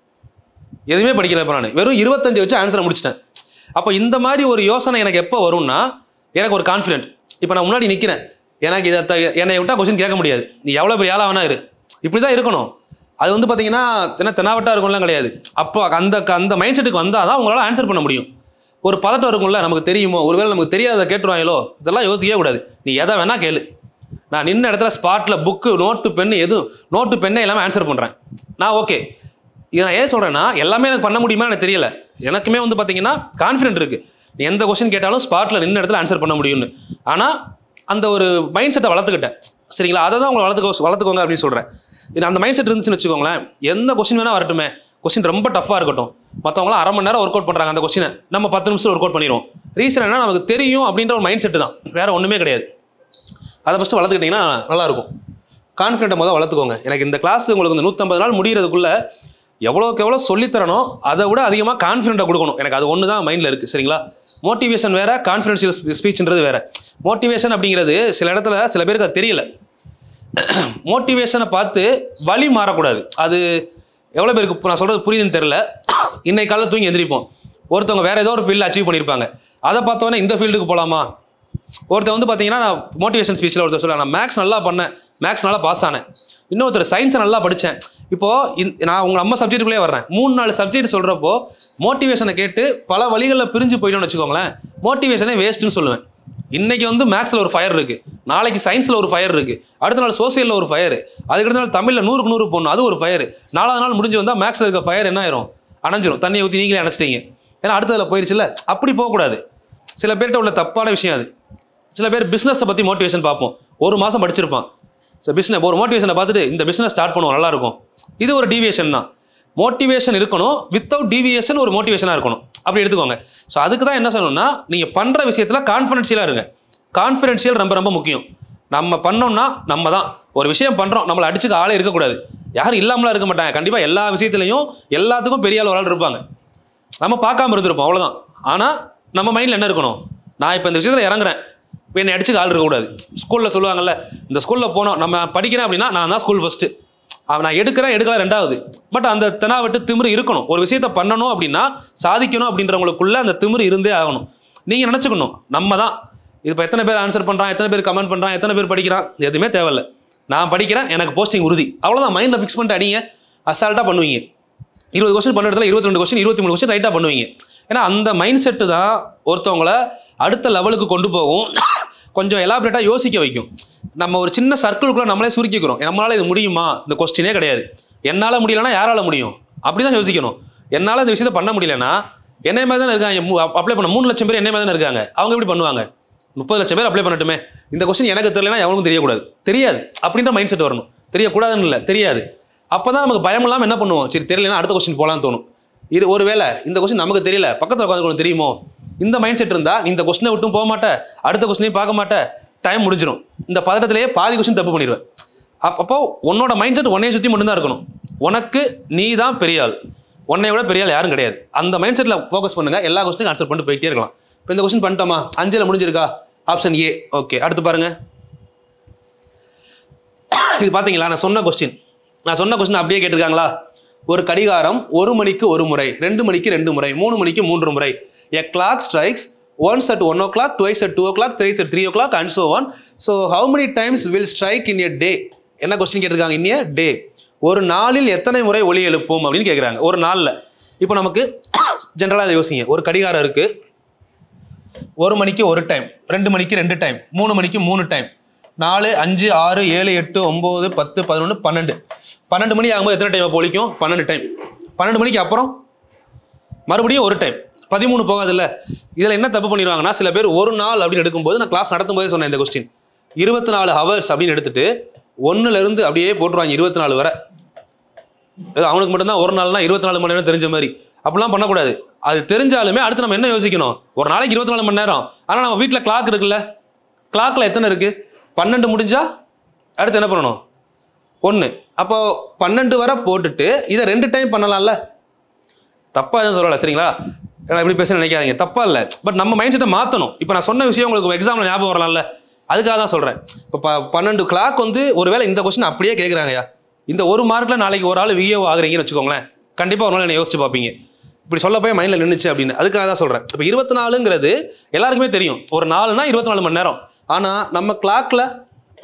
எதுவுமே படிக்கல. இப்போ நான் வெறும் 25 வச்சு ஆன்சரை முடிச்சிட்டேன். அப்போ இந்த மாதிரி ஒரு யோசனை எனக்கு எப்போ வரும்னா, எனக்கு ஒரு கான்ஃபிடென்ட். இப்போ நான் முன்னாடி நிற்கிறேன், எனக்கு என்னை விட்டால் கொஸ்டின் கேட்க முடியாது. நீ எவ்வளோ பெரிய ஆளாக வேணா இரு, இப்படி தான் இருக்கணும். அது வந்து பார்த்தீங்கன்னா தெனாவட்டாக இருக்கும்லாம் கிடையாது. அப்போ அந்த மைண்ட் செட்டுக்கு வந்தால் தான் உங்களால் ஆன்சர் பண்ண முடியும். ஒரு பதட்டம் இருக்கும்ல, நமக்கு தெரியுமோ, ஒருவேளை நமக்கு தெரியாத கேட்டுருவாங்களோ, இதெல்லாம் யோசிக்கவே கூடாது. நீ எதை வேணா கேளு. நான் நின்ன இடத்துல ஸ்பாட்டில் புக்கு நோட்டு பெண்ணு நோட்டு பெண்ணே இல்லாமல் ஆன்சர் பண்ணுறேன். நான் ஓகே. இதை நான் ஏன் சொல்கிறேன்னா, எல்லாமே எனக்கு பண்ண முடியுமா எனக்கு தெரியல. எனக்குமே வந்து பார்த்தீங்கன்னா கான்ஃபிடென்ட் இருக்குது. நீ எந்த கொஸ்டின் கேட்டாலும் ஸ்பாட்டில் நின்ன இடத்துல ஆன்சர் பண்ண முடியும்னு. ஆனால் அந்த ஒரு மைண்ட் செட்டை வளர்த்துக்கிட்டேன். சரிங்களா? அதை தான் உங்களை வளர்த்துக்கோங்க அப்படின்னு சொல்கிறேன். அந்த மைண்ட் செட் இருந்துச்சுன்னு வச்சுக்கோங்களேன், எந்த கொஸ்டின் வேணால் வரட்டுமே, கொஸ்டின் ரொம்ப டஃப்பாக இருக்கட்டும், மற்றவங்களாம் அரை மணி நேரம் ஒர்க் அவுட் பண்ணுறாங்க, அந்த கொஸ்டினை நம்ம 10 நிமிஷம் ஒர்க் அவுட் பண்ணிடுவோம். ரீசன் என்ன? நமக்கு தெரியும் அப்படின்ற ஒரு மைண்ட் செட்டு தான், வேறு ஒன்றுமே கிடையாது. அதை ஃபஸ்ட்டு வளர்த்துக்கிட்டிங்கன்னா நல்லாயிருக்கும். கான்ஃபிடென்ட்டை முதல் வளர்த்துக்கோங்க. எனக்கு இந்த கிளாஸ் உங்களுக்கு இந்த 150 நாள் முடிகிறதுக்குள்ளே எவ்வளோக்கு எவ்வளோ சொல்லித்தரணும், அதை விட அதிகமாக கான்ஃபிடென்ட்டை கொடுக்கணும். எனக்கு அது ஒன்று தான் மைண்டில் இருக்குது. சரிங்களா? மோட்டிவேஷன் வேறு, கான்ஃபிடென்ஷியல் ஸ்பீச்ன்றது வேறு. மோட்டிவேஷன் அப்படிங்கிறது சில இடத்துல சில பேருக்கு அது தெரியல. மோட்டிவேஷனை பார்த்து வழி மாறக்கூடாது. அது எவ்வளோ பேருக்கு நான் சொல்கிறது புரியுதுன்னு தெரியல. இன்னைக்கு காலையில் தூங்கி எந்திரிப்போம், ஒருத்தவங்க வேறு ஏதோ ஒரு ஃபீல்டில் அச்சீவ் பண்ணியிருப்பாங்க. அதை பார்த்தோன்னே இந்த ஃபீல்டுக்கு போகலாமா, ஒருத்தர் வந்து பார்த்தீங்கன்னா நான் மோட்டிவேஷன் ஸ்பீச்சில் ஒருத்தர் சொல்லுவாங்க, நான் மேக்ஸ் நல்லா பண்ணேன், மேக்ஸ் நல்லா பாஸ் ஆனேன். இன்னொருத்தர் சயின்ஸை நல்லா படித்தேன். இப்போது நான் உங்கள் நம்ம சப்ஜெக்ட்டுக்குள்ளே வர்றேன். 3-4 சப்ஜெக்ட் சொல்கிறப்போ மோட்டிவேஷனை கேட்டு பல வழிகளில் பிரிஞ்சு போயிட்டோம்னு வச்சுக்கோங்களேன், மோட்டிவேஷனே வேஸ்ட்டுன்னு சொல்லுவேன். இன்றைக்கி வந்து மேக்ஸில் ஒரு ஃபயர் இருக்குது, நாளைக்கு சயின்ஸில் ஒரு ஃபயர் இருக்குது, அடுத்த நாள் சோசியலில் ஒரு ஃபயர், அதுக்கடுத்த நாள் தமிழில் 100க்கு 100 போடணும், அது ஒரு ஃபயர். 4வது நாள் முடிஞ்சு வந்தால் மேக்ஸில் இருக்க ஃபயர் என்ன ஆயிரும், அணைஞ்சிரும். தண்ணியை ஊற்றி நீங்களே அணைச்சிட்டீங்க, ஏன்னா அடுத்ததில் போயிடுச்சுல்ல. அப்படி போகக்கூடாது. சில பேர்கிட்ட உள்ள தப்பான விஷயம் அது. சில பேர் பிஸ்னஸை பற்றி மோட்டிவேஷன் பார்ப்போம், 1 மாதம் படிச்சிருப்பான். ஸோ பிஸ்னஸ் ஒரு மோட்டிவேஷனை பார்த்துட்டு இந்த பிஸ்னஸ் ஸ்டார்ட் பண்ணுவோம் நல்லாயிருக்கும், இது ஒரு டீவியேஷன் தான். மோட்டிவேஷன் இருக்கணும், வித்தவுட் டீவியேஷன் ஒரு மோட்டிவேஷனாக இருக்கணும், அப்படி எடுத்துக்கோங்க. ஸோ அதுக்கு தான் என்ன சொல்லணும்னா, நீங்கள் பண்ணுற விஷயத்தில் கான்ஃபிடென்ஷியலாக இருங்க. கான்ஃபிடென்ஷியல் ரொம்ப ரொம்ப முக்கியம். நம்ம பண்ணோம்னா நம்ம தான் ஒரு விஷயம் பண்ணுறோம், நம்மளை அடிச்சுக்க ஆளே இருக்கக்கூடாது. யாரும் இல்லாமலாம் இருக்க மாட்டாங்க. கண்டிப்பாக எல்லா விஷயத்துலையும் எல்லாத்துக்கும் பெரிய ஆள் ஒரு ஆள் இருப்பாங்க. நம்ம பார்க்காம இருந்திருப்போம், அவ்வளோதான். ஆனால் நம்ம மைண்டில் என்ன இருக்கணும், நான் இப்போ இந்த விஷயத்தில் இறங்குறேன், இப்போ என்னை அடிச்சுக்க ஆள் இருக்கக்கூடாது. ஸ்கூலில் சொல்லுவாங்கல்ல, இந்த ஸ்கூலில் போனோம் நம்ம படிக்கிறேன் அப்படின்னா நான் தான் ஸ்கூல் ஃபஸ்ட்டு, நான் எடுக்கலாம் 2வது. பட் அந்த தெனாவட்டு திமிரு இருக்கணும். ஒரு விஷயத்தை பண்ணணும் அப்படின்னா, சாதிக்கணும் அப்படின்றவங்களுக்குள்ள அந்த திமிரு இருந்தே ஆகணும். நீங்கள் நினச்சிக்கணும் நம்ம தான். இப்போ எத்தனை பேர் ஆன்சர் பண்ணுறான், எத்தனை பேர் கமெண்ட் பண்ணுறான், எத்தனை பேர் படிக்கிறான், எதுவுமே தேவையில்லை. நான் படிக்கிறேன், எனக்கு போஸ்டிங் உறுதி, அவ்வளோதான். மைண்டில் ஃபிக்ஸ் பண்ணிட்டு அடிங்க, அசால்ட்டாக பண்ணுவீங்க. 20 கொஸ்டின் பண்ணுறதுல 22 கொஸ்டின் 23 கொஸ்டின் ரைட்டாக பண்ணுவீங்க. ஏன்னா அந்த மைண்ட் செட்டு தான் ஒருத்தவங்களை அடுத்த லெவலுக்கு கொண்டு போகும், கொஞ்சம் எலாபரேட்டாக யோசிக்க வைக்கும். நம்ம ஒரு சின்ன சர்க்கிளுக்குள்ளே நம்மளே சுருக்கிக்கிறோம். நம்மளால் இது முடியுமா, இந்த கொஸ்டினே கிடையாது. என்னால் முடியலன்னா யாரால் முடியும், அப்படி தான் யோசிக்கணும். என்னால் இந்த விஷயத்தை பண்ண முடியலன்னா என்னை மாதிரி தானே இருக்காங்க, அப்ளை பண்ண 3 லட்சம் பேர் என்னை மாதிரி தானே இருக்காங்க, அவங்க எப்படி பண்ணுவாங்க? 30 லட்சம் பேர் அப்ளை பண்ணட்டுமே, இந்த கொஸ்டின் எனக்கு தெரியலனா எவனுக்கும் தெரியக்கூடாது, தெரியாது அப்படின்ற மைண்ட் செட் வரணும். தெரியக்கூடாதுன்னு இல்லை, தெரியாது. அப்போ தான் நமக்கு பயம் இல்லாமல் என்ன பண்ணுவோம், சரி தெரியலனா அடுத்த கொஸ்டின் போகலான்னு தோணும். இது ஒருவேளை இந்த கொஸ்டின் நமக்கு தெரியல, பக்கத்தில் உட்காந்து தெரியுமோ, இந்த மைண்ட் செட் இருந்தால் இந்த கொஸ்டினை விட்டும் போக மாட்டேன், அடுத்த கொஸ்டினையும் பார்க்க மாட்டேன், டைம் முடிஞ்சிடும். இந்த பதட்டத்திலேயே பாதி கொஸ்டின் தப்பு பண்ணிடுவேன். அப்போ உன்னோட மைண்ட் செட் உன்னையை சுற்றி மட்டும்தான் இருக்கணும். உனக்கு நீ தான் பெரிய ஆள், உன்னை விட பெரிய ஆள் யாரும் கிடையாது. அந்த மைண்ட் செட்டில் ஃபோக்கஸ் பண்ணுங்க, எல்லா கொஸ்டினும் ஆன்சர் பண்ணிட்டு போயிட்டே இருக்கலாம். இப்போ இந்த கொஸ்டின் பண்ணிட்டோமா, 5ல் முடிஞ்சிருக்கா, ஆப்ஷன் ஏ, ஓகே. அடுத்து பாருங்க, இது பார்த்தீங்களா, நான் சொன்ன கொஸ்டின் அப்படியே கேட்டிருக்காங்களா? ஒரு கடிகாரம் 1 மணிக்கு 1 முறை, 2 மணிக்கு 2 முறை, 3 மணிக்கு 3 முறை. A clock strikes once at 1 o'clock, twice at 2 o'clock, thrice at 3 o'clock and so on. So how many times will strike in a day? என்ன கொஸ்டின் கேட்டிருக்காங்க? in a day. ஒரு நாளில் எத்தனை முறை ஒலி எழுப்பும் அப்படின்னு கேட்குறாங்க. ஒரு நாளில். இப்போ நமக்கு ஜென்ரலாக அதை யோசிங்க. ஒரு கடிகாரம் இருக்குது, 1 மணிக்கு 1 டைம், 2 மணிக்கு 2 டைம், 3 மணிக்கு 3 டைம், 4, 5, 6, 7, 8, 9, 10, 11, 12. 12 மணி ஆகும்போது எத்தனை டைம் ஒலிக்கும்? 12 டைம். 12 மணிக்கு அப்புறம் மறுபடியும் 1 டைம், 13 போகாதுல்ல. இதில் என்ன தப்பு பண்ணிடுவாங்கன்னா, சில பேர் ஒரு நாள் அப்படின்னு எடுக்கும்போது, நான் கிளாஸ் நடத்தும் போதே சொன்னேன் இந்த கொஸ்டின், 24 ஹவர்ஸ் அப்படின்னு எடுத்துட்டு 1லேருந்து அப்படியே போட்டுருவாங்க 24 வரை. அவனுக்கு மட்டும்தான் ஒரு நாள்னா 24 மணி நேரம் தெரிஞ்ச மாதிரி. அப்படிலாம் பண்ணக்கூடாது. அது தெரிஞ்சாலுமே அடுத்து நம்ம என்ன யோசிக்கணும், ஒரு நாளைக்கு 24 மணி நேரம். ஆனால் நம்ம வீட்டில் கிளாக் இருக்குல்ல, கிளாக்கில் எத்தனை இருக்குது? 12 முடிஞ்சா அடுத்து என்ன பண்ணணும்? 1. அப்போ 12 வரை போட்டுட்டு இதை 2 டைம் பண்ணலாம்ல. தப்பாக எதுவும் சொல்லலை, சரிங்களா? நான் எப்படி பேச நினைக்காதீங்க, தப்பா இல்லை. பட் நம்ம மைண்ட் செட்டை மாற்றணும். இப்போ நான் சொன்ன விஷயம் உங்களுக்கு எக்ஸாமில் ஞாபகம் வரலாம்ல, அதுக்காக தான் சொல்கிறேன். இப்போ 12 கிளாக் வந்து ஒருவேளை இந்த கொஸ்டின் அப்படியே கேட்குறாங்கயா, இந்த 1 மார்க்கில் நாளைக்கு ஒரு ஆள் விஏஓ ஆகுறீங்கன்னு வச்சுக்கோங்களேன், கண்டிப்பாக ஒரு நாள் என்ன யோசிச்சு பார்ப்பீங்க, இப்படி சொல்ல போய் மைண்டில் நின்றுச்சு அப்படின்னு. அதுக்காக தான் சொல்கிறேன். இப்போ 24ங்கிறது எல்லாருக்குமே தெரியும், ஒரு நாள்னா 24 மணி நேரம். ஆனால் நம்ம கிளாக்கில்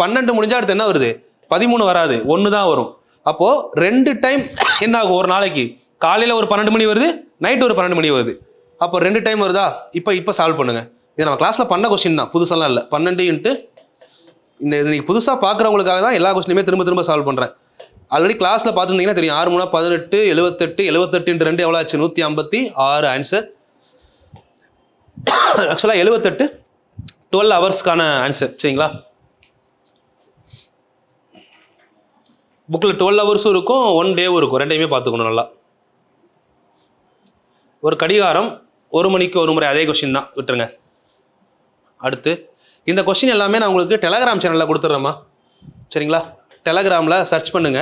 12 முடிஞ்சா அடுத்து என்ன வருது? 13 வராது, 1 தான் வரும். அப்போது 2 டைம் என்ன ஆகும்? ஒரு நாளைக்கு காலையில் ஒரு 12 மணி வருது, நைட்டு ஒரு 12 மணி வருது. அப்போ 2 டைம் வருதா? இப்போ சால்வ் பண்ணுங்கள். இது நம்ம கிளாஸில் பண்ண கொஸ்டின் தான், புதுசெல்லாம் இல்லை. 12 இன்ட்டு இந்த நீங்கள் புதுசாக பார்க்குறவங்களுக்காக தான் எல்லா கொஸ்டினுமே திரும்ப சால்வ் பண்ணுறேன். ஆல்ரெடி கிளாஸில் பார்த்துருந்தீங்கன்னா தெரியும். 6 3 18, 78, 78 2 எவ்வளோ ஆச்சு? 156 ஆன்சர். ஆக்சுவலாக 78 12 ஹவர்ஸ்க்கான ஆன்சர், சரிங்களா? புக்கில் 12 ஹவர்ஸும் இருக்கும், 1 டேவும் இருக்கும், 2டையுமே பார்த்துக்கணும் நல்லா. ஒரு கடிகாரம் 1 மணிக்கு 1 முறை, அதே கொஸ்டின் தான், விட்டுருங்க. அடுத்து இந்த கொஸ்டின் எல்லாமே நான் உங்களுக்கு டெலகிராம் சேனலில் கொடுத்துட்றேம்மா, சரிங்களா? டெலகிராமில் சர்ச் பண்ணுங்க.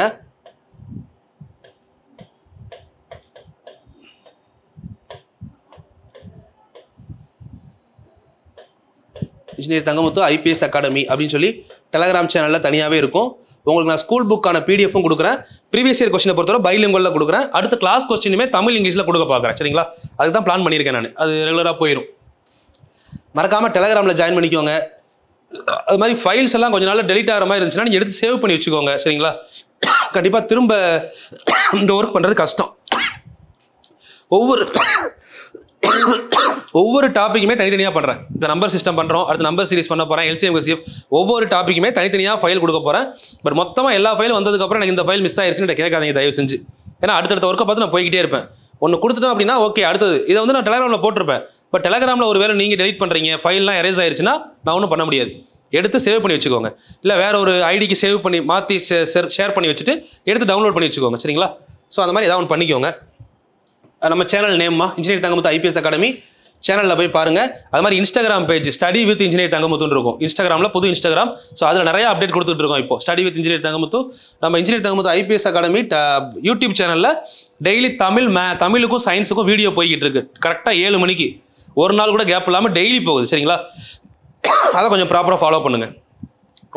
இன்ஜினியர் தங்கமுத்து ஐபிஎஸ் அகாடமி அப்படின்னு சொல்லி டெலகிராம் சேனலில் தனியாகவே இருக்கும். உங்களுக்கு நான் ஸ்கூல் புக்கான பிடிஎஃப்பும் கொடுக்குறேன். ப்ரீவியஸ் இயர் கொஸ்டினை பொறுத்தவரை பைலிங்குவலில் கொடுக்குறேன். அடுத்த கிளாஸ் கொஸ்டினுமே தமிழ் இங்கிலீஷில் கொடுக்க பார்க்குறேன், சரிங்களா? அதுக்கு தான் பிளான் பண்ணியிருக்கேன் நான். அது ரெகுலராக போயிடும். மறக்காமல் டெலகிராமில் ஜாயின் பண்ணிக்கோங்க. அது மாதிரி ஃபைல்ஸ் எல்லாம் கொஞ்ச நாள் டெலிட் ஆகிற மாதிரி இருந்துச்சுன்னா நீங்கள் எடுத்து சேவ் பண்ணி வச்சுக்கோங்க சரிங்களா. கண்டிப்பாக திரும்ப இந்த ஒர்க் பண்ணுறது கஷ்டம். ஒவ்வொரு டாப்பிக்குமே தனித்தனியாக பண்ணுறேன். இப்போ நம்பர் சிஸ்டம் பண்ணுறோம், அடுத்து நம்பர் சீரிஸ் பண்ண போகிறேன், LCM HCF ஒவ்வொரு டாப்பிக்குமே தனித்தனியாக ஃபைல் கொடுக்க போகிறேன். பட் மொத்தமாக எல்லா ஃபைலும் வந்ததுக்கப்புறம் எனக்கு இந்த ஃபைல் மிஸ் ஆயிடுச்சுன்னு கேட்காதீங்க தயவு செஞ்சு. ஏன்னா அடுத்தடுத்த ஒர்க்கை பார்த்து நான் போய்கிட்டே இருப்பேன். ஒன்று கொடுத்துட்டோம் அப்படின்னா ஓகே அடுத்தது இதை வந்து நான் டெலகிராமில் போட்டிருப்பேன். பட் டெலகிராமில் ஒரு வேளை நீங்கள் டெலிட் பண்ணுறீங்க, ஃபைல்லாம் எரேஸ் ஆயிடுச்சுன்னா நான் ஒன்றும் பண்ண முடியாது. எடுத்து சேவ் பண்ணி வச்சுக்கோங்க. இல்லை வேற ஒரு ஐடிக்கு சேவ் பண்ணி மாற்றி ஷேர் பண்ணி வச்சுட்டு எடுத்து டவுன்லோட் பண்ணி வச்சுக்கோங்க சரிங்களா. ஸோ அந்த மாதிரி ஏதாவது ஒன்று பண்ணிக்கோங்க. நம்ம சேனல் நேம்மா இன்ஜினியர் தங்கமுத்து IPS அகாடமி சேனலில் போய் பாருங்கள். அது மாதிரி Instagram page study with engineer தங்கமுத்துன்னு இருக்கும். இன்ஸ்டாகிராமில் புது இன்ஸ்டாகிராம். ஸோ அதில் நிறைய அப்டேட் கொடுத்துட்டு இருக்கோம். இப்போ ஸ்டடி வித் இன்ஜினியர் தங்கமுத்து நம்ம engineer Thangamuthu IPS academy YouTube சேனலில் டெய்லி தமிழுக்கும் சயின்ஸுக்கும் வீடியோ போய்கிட்டு இருக்கு. கரெக்டாக 7 மணிக்கு ஒரு நாள் கூட கேப் இல்லாமல் டெய்லி போகுது சரிங்களா. அதை கொஞ்சம் ப்ராப்பராக ஃபாலோ பண்ணுங்கள்.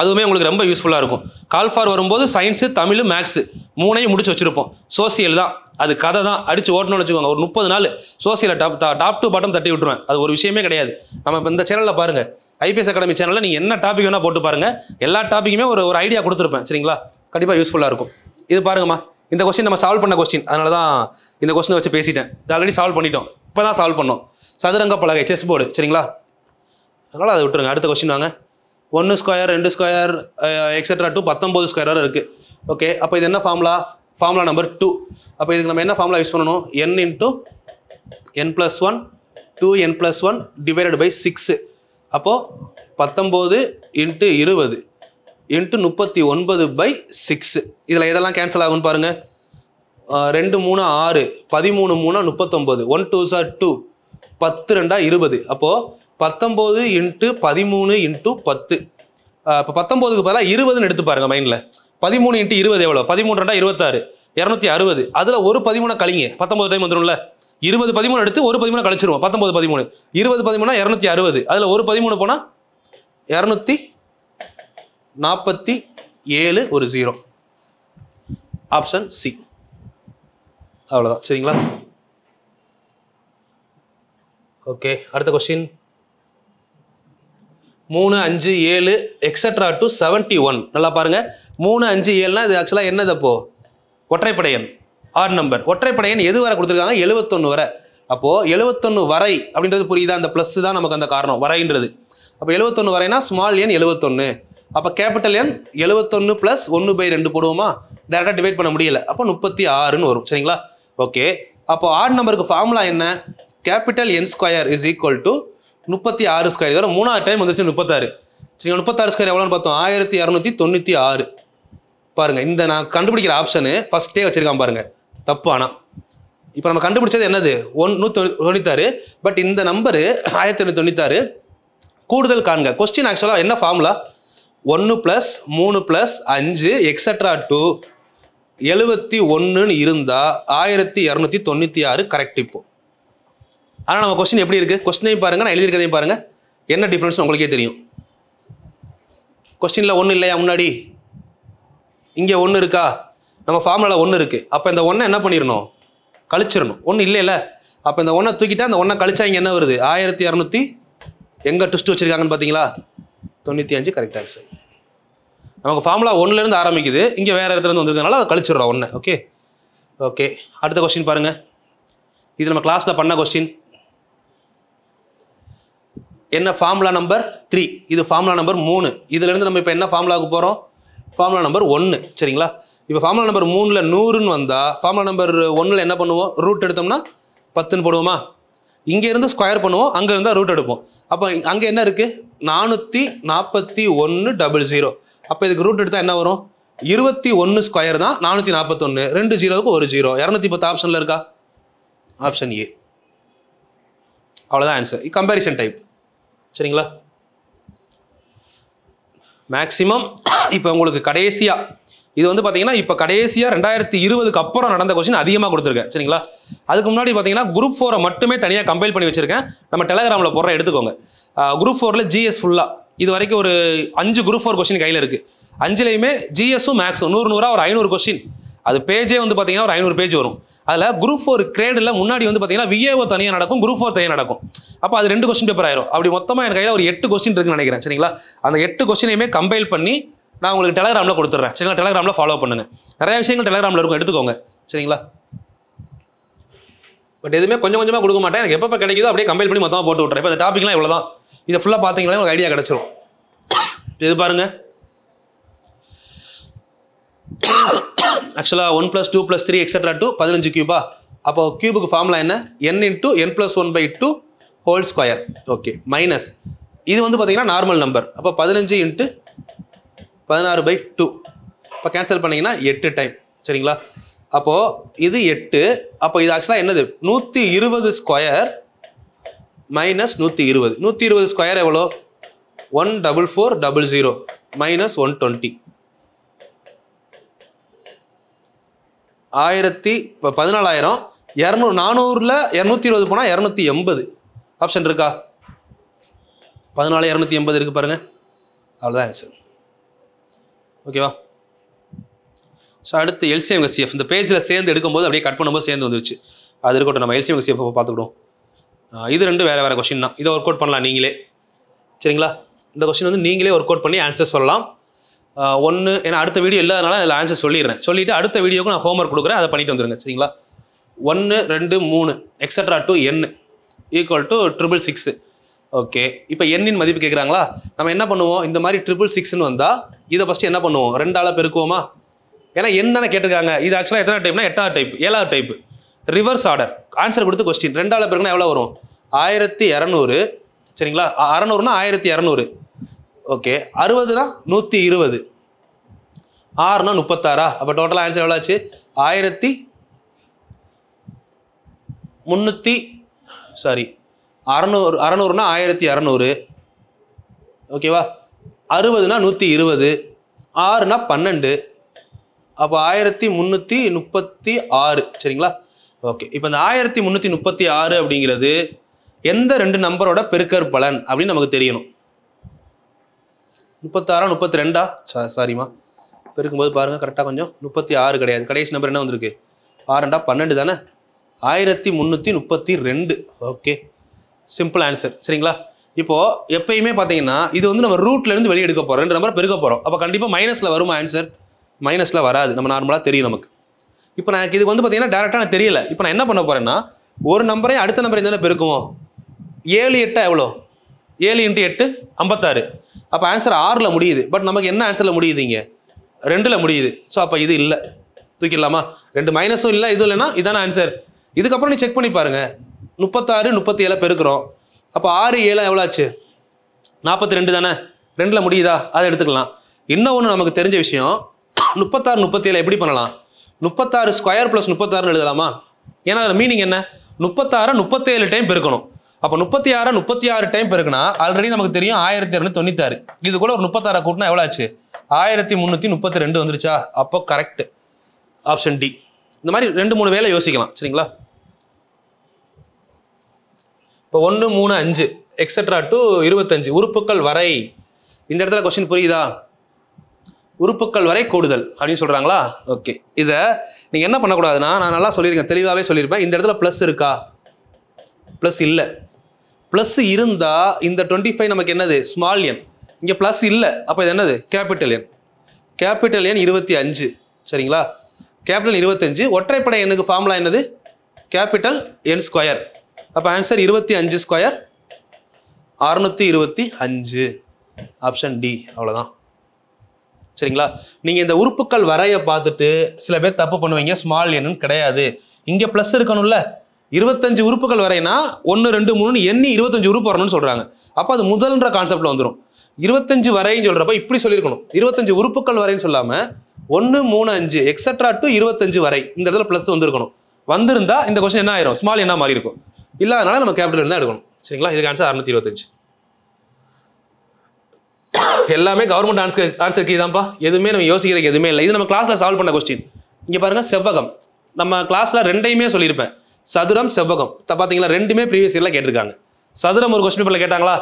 அதுவுமே உங்களுக்கு ரொம்ப யூஸ்ஃபுல்லாக இருக்கும். கால் ஃபார் வரும்போது சயின்ஸு தமிழ் மேக்ஸு 3ஐயும் முடிச்சு வச்சுருப்போம். சோசியல் தான் அது கதை தான் அடித்து ஓட்டணும்னு வச்சுக்கோங்க. ஒரு 30 நாள் சோசியலை டாப் டு பாட்டம் தட்டி விட்டுருவேன். அது ஒரு விஷயமே கிடையாது. நம்ம இப்போ இந்த சேனலில் பாருங்கள், IPS அகாடமி சேனலில் நீங்கள் என்ன டாபிக் வேணால் போட்டு பாருங்கள். எல்லா டாப்பிக்குமே ஒரு ஐடியா கொடுத்துருப்பேன் சரிங்களா. கண்டிப்பாக யூஸ்ஃபுல்லாக இருக்கும். இது பாருங்கம்மா, இந்த கொஸ்டின் நம்ம சால்வ் பண்ண கொஸ்டின். அதனால தான் இந்த கொஸ்டினை வச்சு பேசிட்டேன். ஆல்ரெடி சால்வ் பண்ணிட்டோம், இப்போ தான் சால்வ் பண்ணோம். சதுரங்க பலகை செஸ் போர்டு சரிங்களா. அதனால் அதை விட்டுருங்க. அடுத்த கொஸ்டின் வாங்க. 1 square 2 square etcetera to 19 square வரை இருக்குது. ஓகே, அப்போ இது என்ன ஃபார்முலா நம்பர் 2. அப்போ இதுக்கு நம்ம என்ன ஃபார்முலா யூஸ் பண்ணணும்? n × n+1 2n+1 divided by 6. அப்போது 19 × 20 × 39/6. இதில் எதெல்லாம் கேன்சல் ஆகும்னு பாருங்கள். 2 3 6 13 3 39 1 2 2 10 2 20. அப்போது 19 × 13 × 10. இப்போ 19க்கு பதிலாக 20ன்னு எடுத்து பாருங்க மைண்டில். 13 × 20 எவ்வளோ? 13 2 26 260. அதில் ஒரு 13 கழிங்க, 19 டைம் வந்துடும்ல. 20 13 எடுத்து ஒரு 13 கழிச்சிருவோம். 19 13 20 13 260. அதில் ஒரு 13 போனால் 247 ஒரு 0. Option C. அவ்வளோதான் சரிங்களா. ஓகே, அடுத்த கொஸ்டின். 3 5 7 etcetera to 71. நல்லா பாருங்க. 3 5 7னா இது ஆக்சுவலாக என்னது? அப்போ ஒற்றைப்படை எண், ஆட் நம்பர். ஒற்றைப்படை எண் எது வரை கொடுத்துருக்காங்க? 71 வரை. அப்போது 71 வரை அப்படின்றது புரியுதா? அந்த ப்ளஸ் தான் நமக்கு அந்த காரணம், வரைன்றது. அப்போ 71 வரைனா ஸ்மால் எண் 71. அப்போ கேபிட்டல் எண் 71 + 1/2 போடுவோமா? டேரெக்டாக டிவைட் பண்ண முடியல. அப்போ 36ன்னு வரும் சரிங்களா. ஓகே, அப்போ ஆட் நம்பருக்கு ஃபார்முலா என்ன? Capital N square is equal to 36 square. இதோட 3வது டைம் வந்துச்சு 36. சரி, 36 ஸ்கொயர் எவ்வளோன்னு பார்த்தோம்? 1296. பாருங்க, இந்த நான் கண்டுபிடிக்கிற ஆப்ஷனு ஃபர்ஸ்டே வச்சிருக்கான் பாருங்க, தப்பு. ஆனால் இப்போ நம்ம கண்டுபிடிச்சது என்னது? 196. பட் இந்த நம்பரு 1296 கூடுதல் காண்க. கொஸ்டின் ஆக்சுவலாக என்ன ஃபார்முலா? 1 + 3 + 5 எக்ஸெட்ரா டு 71ன்னு இருந்தால் 1296 கரெக்ட். இப்போ ஆனால் நம்ம கொஸ்டின் எப்படி இருக்குது? கொஸ்டினையும் பாருங்கள், நான் எழுதியிருக்கதையும் பாருங்கள். என்ன டிஃப்ரென்ஸ் உங்களுக்கே தெரியும். கொஸ்டினில் 1 இல்லையா முன்னாடி? இங்கே 1 இருக்கா? நம்ம ஃபார்முலாவில் 1 இருக்குது. அப்போ இந்த 1 என்ன பண்ணிடணும்? கழிச்சிடணும். 1 இல்லைல்ல. அப்போ இந்த 1 தூக்கிட்டா அந்த 1 கழிச்சா இங்கே என்ன வருது? 1200 எங்கே ட்விஸ்ட் வச்சுருக்காங்கன்னு பார்த்தீங்களா? 95 கரெக்ட் ஆன்சர். நமக்கு ஃபார்முலா 1லேருந்து ஆரம்பிக்குது, இங்கே வேறு இடத்துலேருந்து வந்துருக்கனால அதை கழிச்சிடுறோம் 1. ஓகே ஓகே, அடுத்த கொஸ்டின் பாருங்கள். இது நம்ம கிளாஸில் பண்ண கொஸ்டின். என்ன? Formula number 3. இது ஃபார்முலா நம்பர் 3. இதுலேருந்து நம்ம இப்போ என்ன ஃபார்முலாவுக்கு போகிறோம்? ஃபார்முலா நம்பர் 1 சரிங்களா. இப்போ ஃபார்முலா நம்பர் 3ல் 100ன்னு வந்தால் ஃபார்முலா நம்பர் 1ல் என்ன பண்ணுவோம்? ரூட் எடுத்தோம்னா 10ன்னு போடுவோமா? இங்கேருந்து ஸ்கொயர் பண்ணுவோம், அங்கே இருந்தால் ரூட் எடுப்போம். அப்போ அங்கே என்ன இருக்குது? 44100. அப்போ இதுக்கு ரூட் எடுத்தால் என்ன வரும்? 21 ஸ்கொயர் தான் 441. 2 0க்கு 1 0. 210 ஆப்ஷனில் இருக்கா? Option A. அவ்வளோதான் ஆன்சர். கம்பேரிசன் டைப் சரிங்களா. மேக்ஸிமம் இப்போ உங்களுக்கு கடைசியாக இது வந்து பார்த்தீங்கன்னா இப்போ கடைசியாக 2020க்கு அப்புறம் நடந்த கொஸ்டின் அதிகமாக கொடுத்துருக்கேன் சரிங்களா. அதுக்கு முன்னாடி பார்த்தீங்கன்னா குரூப் 4 மட்டுமே தனியாக கம்பைல் பண்ணி வச்சிருக்கேன். நம்ம டெலகிராமில் போடுற எடுத்துக்கோங்க. குரூப் 4ல் GS ஃபுல்லாக இது வரைக்கும் ஒரு 5 குரூப் 4 கொஸ்டின் கையில் இருக்குது. 5லையுமே GSும் மேக்ஸும் 100 100 ஒரு 500 கொஸ்டின். அது பேஜே வந்து பார்த்தீங்கன்னா ஒரு 500 பேஜ் வரும். அதில் குரூப் 4 கிரேடில் முன்னாடி வந்து பார்த்தீங்கன்னா விஏஓ தனியாக நடக்கும், குரூப் 4 தனியாக நடக்கும். அப்போ அது 2 கொஸ்டின் பேப்பர் ஆயிரும். அப்படி மொத்தமாக என் கையில் ஒரு 8 கொஸ்டின் இருக்குன்னு நினைக்கிறேன். சரிங்களா? அந்த 8 கொஸ்டினையுமே கம்பைல் பண்ணி நான் உங்களுக்கு டெலகிராமில் கொடுத்துட்றேன். சரிங்களா? டெலகிராமில் ஃபாலோ பண்ணுங்க. நிறைய விஷயங்கள் டெலகிராமில் இருக்கும், எடுத்துக்கோங்க. சரிங்களா? பட் எதுவுமே கொஞ்சம் கொஞ்சமாக கொடுக்க மாட்டேன். எனக்கு எப்போ கிடைக்குதோ அப்படியே கம்பைல் பண்ணி மொத்தமாக போட்டு விட்றேன். இப்போ இந்த டாப்பிக்லாம் இவ்வளோ தான். இதை ஃபுல்லாக பார்த்தீங்கன்னா உங்களுக்கு ஐடியா கிடச்சிரும். இது பாருங்க, ஆக்சுவலாக 1 + 2 + 3 எக்ஸெட்ரா 2 15 கியூபா. அப்போ கியூபுக்கு ஃபார்முலா என்ன? n × n + 1/2 whole square. Okay, minus இது வந்து பார்த்தீங்கன்னா நார்மல் நம்பர். அப்போ 15 × 16/2. இப்போ கேன்சல் பண்ணிங்கன்னா 8 டைம். சரிங்களா? அப்போது இது 8. அப்போ இது ஆக்சுவலாக என்னது? 120 ஸ்கொயர் மைனஸ் 120. 120 ஸ்கொயர் எவ்வளோ? 14400 மைனஸ் 120. 14,000. 200 400ல் 220 போனால் 280. ஆப்ஷன் இருக்கா? 14 280 இருக்கு பாருங்க. அவ்வளோதான் ஆன்சர். ஓகேவா? ஸோ அடுத்து எல்சிஎம் ஹெச்சிஎஃப் இந்த பேஜில் சேர்ந்து எடுக்கும்போது அப்படியே கட் பண்ணும்போது சேர்ந்து வந்துருச்சு. அது இருக்கட்டும், நம்ம எல்சிஎம் ஹெச்சிஎஃப் பார்த்துக்கிடுவோம். இது 2 வேறு வேறு கொஸ்டின் தான். இதை ஒர்க் அவுட் பண்ணலாம் நீங்களே. சரிங்களா? இந்த கொஸ்டின் வந்து நீங்களே ஒர்க் அவுட் பண்ணி ஆன்சர் சொல்லலாம். ஒன்று, ஏன்னா அடுத்த வீடியோ இல்லாதனால அதில் ஆன்சர் சொல்லிடுறேன். சொல்லிவிட்டு அடுத்த வீடியோக்கு நான் ஹோம்ஒர்க் கொடுக்குறேன், அதை பண்ணிட்டு வந்துடுங்க. சரிங்களா? 1 2 3 etcetera 2 n equal to 666. Okay, இப்போ எண்ணின் மதிப்பு கேட்குறாங்களா? நம்ம என்ன பண்ணுவோம்? இந்த மாதிரி 666ன்னு வந்தால் இதை ஃபஸ்ட்டு என்ன பண்ணுவோம்? 2ஆல் பெருக்குவோமா? ஏன்னா என்ன தானே கேட்டிருக்காங்க. இது ஆக்சுவலாக எத்தனை டைப்னா 8ஆவது டைப், 7ஆவது டைப். ரிவர்ஸ் ஆர்டர் ஆன்சர் கொடுத்து கொஸ்டின் 2ஆல் பெருக்குனா எவ்வளோ வரும்? 1200. சரிங்களா? 600னா 1200. ஓகே, 60னா 120, 6னா 36. அப்போ டோட்டல் ஆன்சர் எவ்வளோ ஆச்சு? 600னா 1200. ஓகேவா? 60னா 120, 6னா 12. அப்போ 1336. சரிங்களா? ஓகே, இப்போ இந்த 1336 அப்படிங்கிறது எந்த 2 நம்பரோட பெருக்கற் பலன் அப்படின்னு நமக்கு தெரியணும். 36 32 சாரிம்மா, பெருக்கும்போது பாருங்கள் கரெக்டாக கொஞ்சம் 36 கிடையாது, கடைசி நம்பர் என்ன வந்திருக்கு? 6 2 12 தானே? 1332. Okay, simple answer. சரிங்களா? இப்போது எப்பயுமே பார்த்தீங்கன்னா இது வந்து நம்ம ரூட்லேருந்து வெளியே எடுக்க போகிறோம், 2 நம்பர் பெருக்க போகிறோம். அப்போ கண்டிப்பாக மைனஸில் வருமா ஆன்சர்? மைனஸில் வராது, நம்ம நார்மலாக தெரியும் நமக்கு. இப்போ எனக்கு இது வந்து பார்த்தீங்கன்னா டேரெக்டாக எனக்கு தெரியல. இப்போ நான் என்ன பண்ண போகிறேன்னா, ஒரு நம்பரே அடுத்த நம்பர் என்ன பெருக்குவோம்? 7 8 எவ்வளோ? 7 × 8 56. அப்போ ஆன்சர் 6ல் முடியுது. பட் நமக்கு என்ன ஆன்சரில் முடியுது? இங்கே 2ல் முடியுது. ஸோ அப்போ இது இல்லை, தூக்கிடலாமா? 2 மைனஸும் இல்லை, இதுவும் இல்லைன்னா இதான ஆன்சர். இதுக்கப்புறம் நீ செக் பண்ணி பாருங்கள். 36 37 பெருக்கிறோம். அப்போ 6 7 எவ்வளோ ஆச்சு? 42 தானே? 2ல் முடியுதா? அதை எடுத்துக்கலாம். இன்னும் ஒன்று நமக்கு தெரிஞ்ச விஷயம், 36 37 எப்படி பண்ணலாம்? 36 ஸ்கொயர் + 36ன்னு எழுதலாமா? ஏன்னா அதில் மீனிங் என்ன? 36 37 டைம் பெருக்கணும். அப்போ 36 36 டைம் பெருக்குனா ஆல்ரெடி நமக்கு தெரியும் 1296. இது கூட ஒரு 36 கூட்டினா எவ்வளோ ஆச்சு? 1332 வந்துருச்சா? அப்போ கரெக்ட், ஆப்ஷன் டி. இந்த மாதிரி 2 3 வேலை யோசிக்கலாம். சரிங்களா? இப்போ 1 3 5 எக்ஸெட்ரா 25 உறுப்புக்கள் வரை. இந்த இடத்துல கொஸ்டின் புரியுதா? உறுப்புக்கள் வரை கூடுதல் அப்படின்னு சொல்கிறாங்களா? ஓகே, இதை நீங்கள் என்ன பண்ணக்கூடாதுன்னா, நான் நல்லா சொல்லியிருக்கேன், தெளிவாகவே சொல்லியிருப்பேன். இந்த இடத்துல ப்ளஸ் இருக்கா? ப்ளஸ் இல்லை. ப்ளஸ் இருந்தால் இந்த 25 நமக்கு என்னது? Small N. இங்கே ப்ளஸ் இல்லை, அப்போ இது என்னது? Capital N. Capital N 25. சரிங்களா? கேபிட்டல் 25. ஒற்றைப்படை எண்ணுக்கு ஃபார்முலா என்னது? Capital N square. அப்போ ஆன்சர் 25 ஸ்கொயர் 625. Option D. அவ்வளோதான். சரிங்களா? நீங்கள் இந்த உறுப்புக்கள் வரைய பார்த்துட்டு சில பேர் தப்பு பண்ணுவீங்க, ஸ்மால் என்னு கிடையாது, இங்கே ப்ளஸ் இருக்கணும்ல. 25 உறுப்புகள் வரைனா 1 2 3 எண்ணி 25 உறுப்பு வரணும்னு சொல்கிறாங்க. அப்போ அது முதல்ன்ற கான்செப்டில் வந்துடும். 25 வரைன்னு சொல்கிறப்ப இப்படி சொல்லியிருக்கணும், 25 உறுப்புக்கள் வரைன்னு சொல்லாமல் 1 3 5 எக்ஸெட்ரா 25 வரை. இந்த இடத்துல ப்ளஸ் வந்துருக்கணும். வந்திருந்தா இந்த கொஸ்டின் என்ன ஆயிரும்? ஸ்மால் என்ன மாறி இருக்கும். இல்லை, அதனால நம்ம கேபிட்டல் தான் எடுக்கணும். சரிங்களா? இதுக்கு ஆன்சர் 625. எல்லாமே கவர்மெண்ட் ஆன்சர் கீ தான்ப்பா. எதுவுமே நம்ம யோசிக்கிறதுக்கு எதுவுமே இல்லை. இது நம்ம கிளாஸில் சால்வ் பண்ண கொஸ்டின். இங்கே பாருங்கள், செவ்வகம். நம்ம கிளாஸில் 2யுமே சொல்லியிருப்பேன், சதுரம் செவ்வகம். பார்த்தீங்களா? 2மே ப்ரீவியஸ் இயரில் கேட்டிருக்காங்க. சதுரம் ஒரு கொஸ்டின் பேப்பரில் கேட்டாங்களா?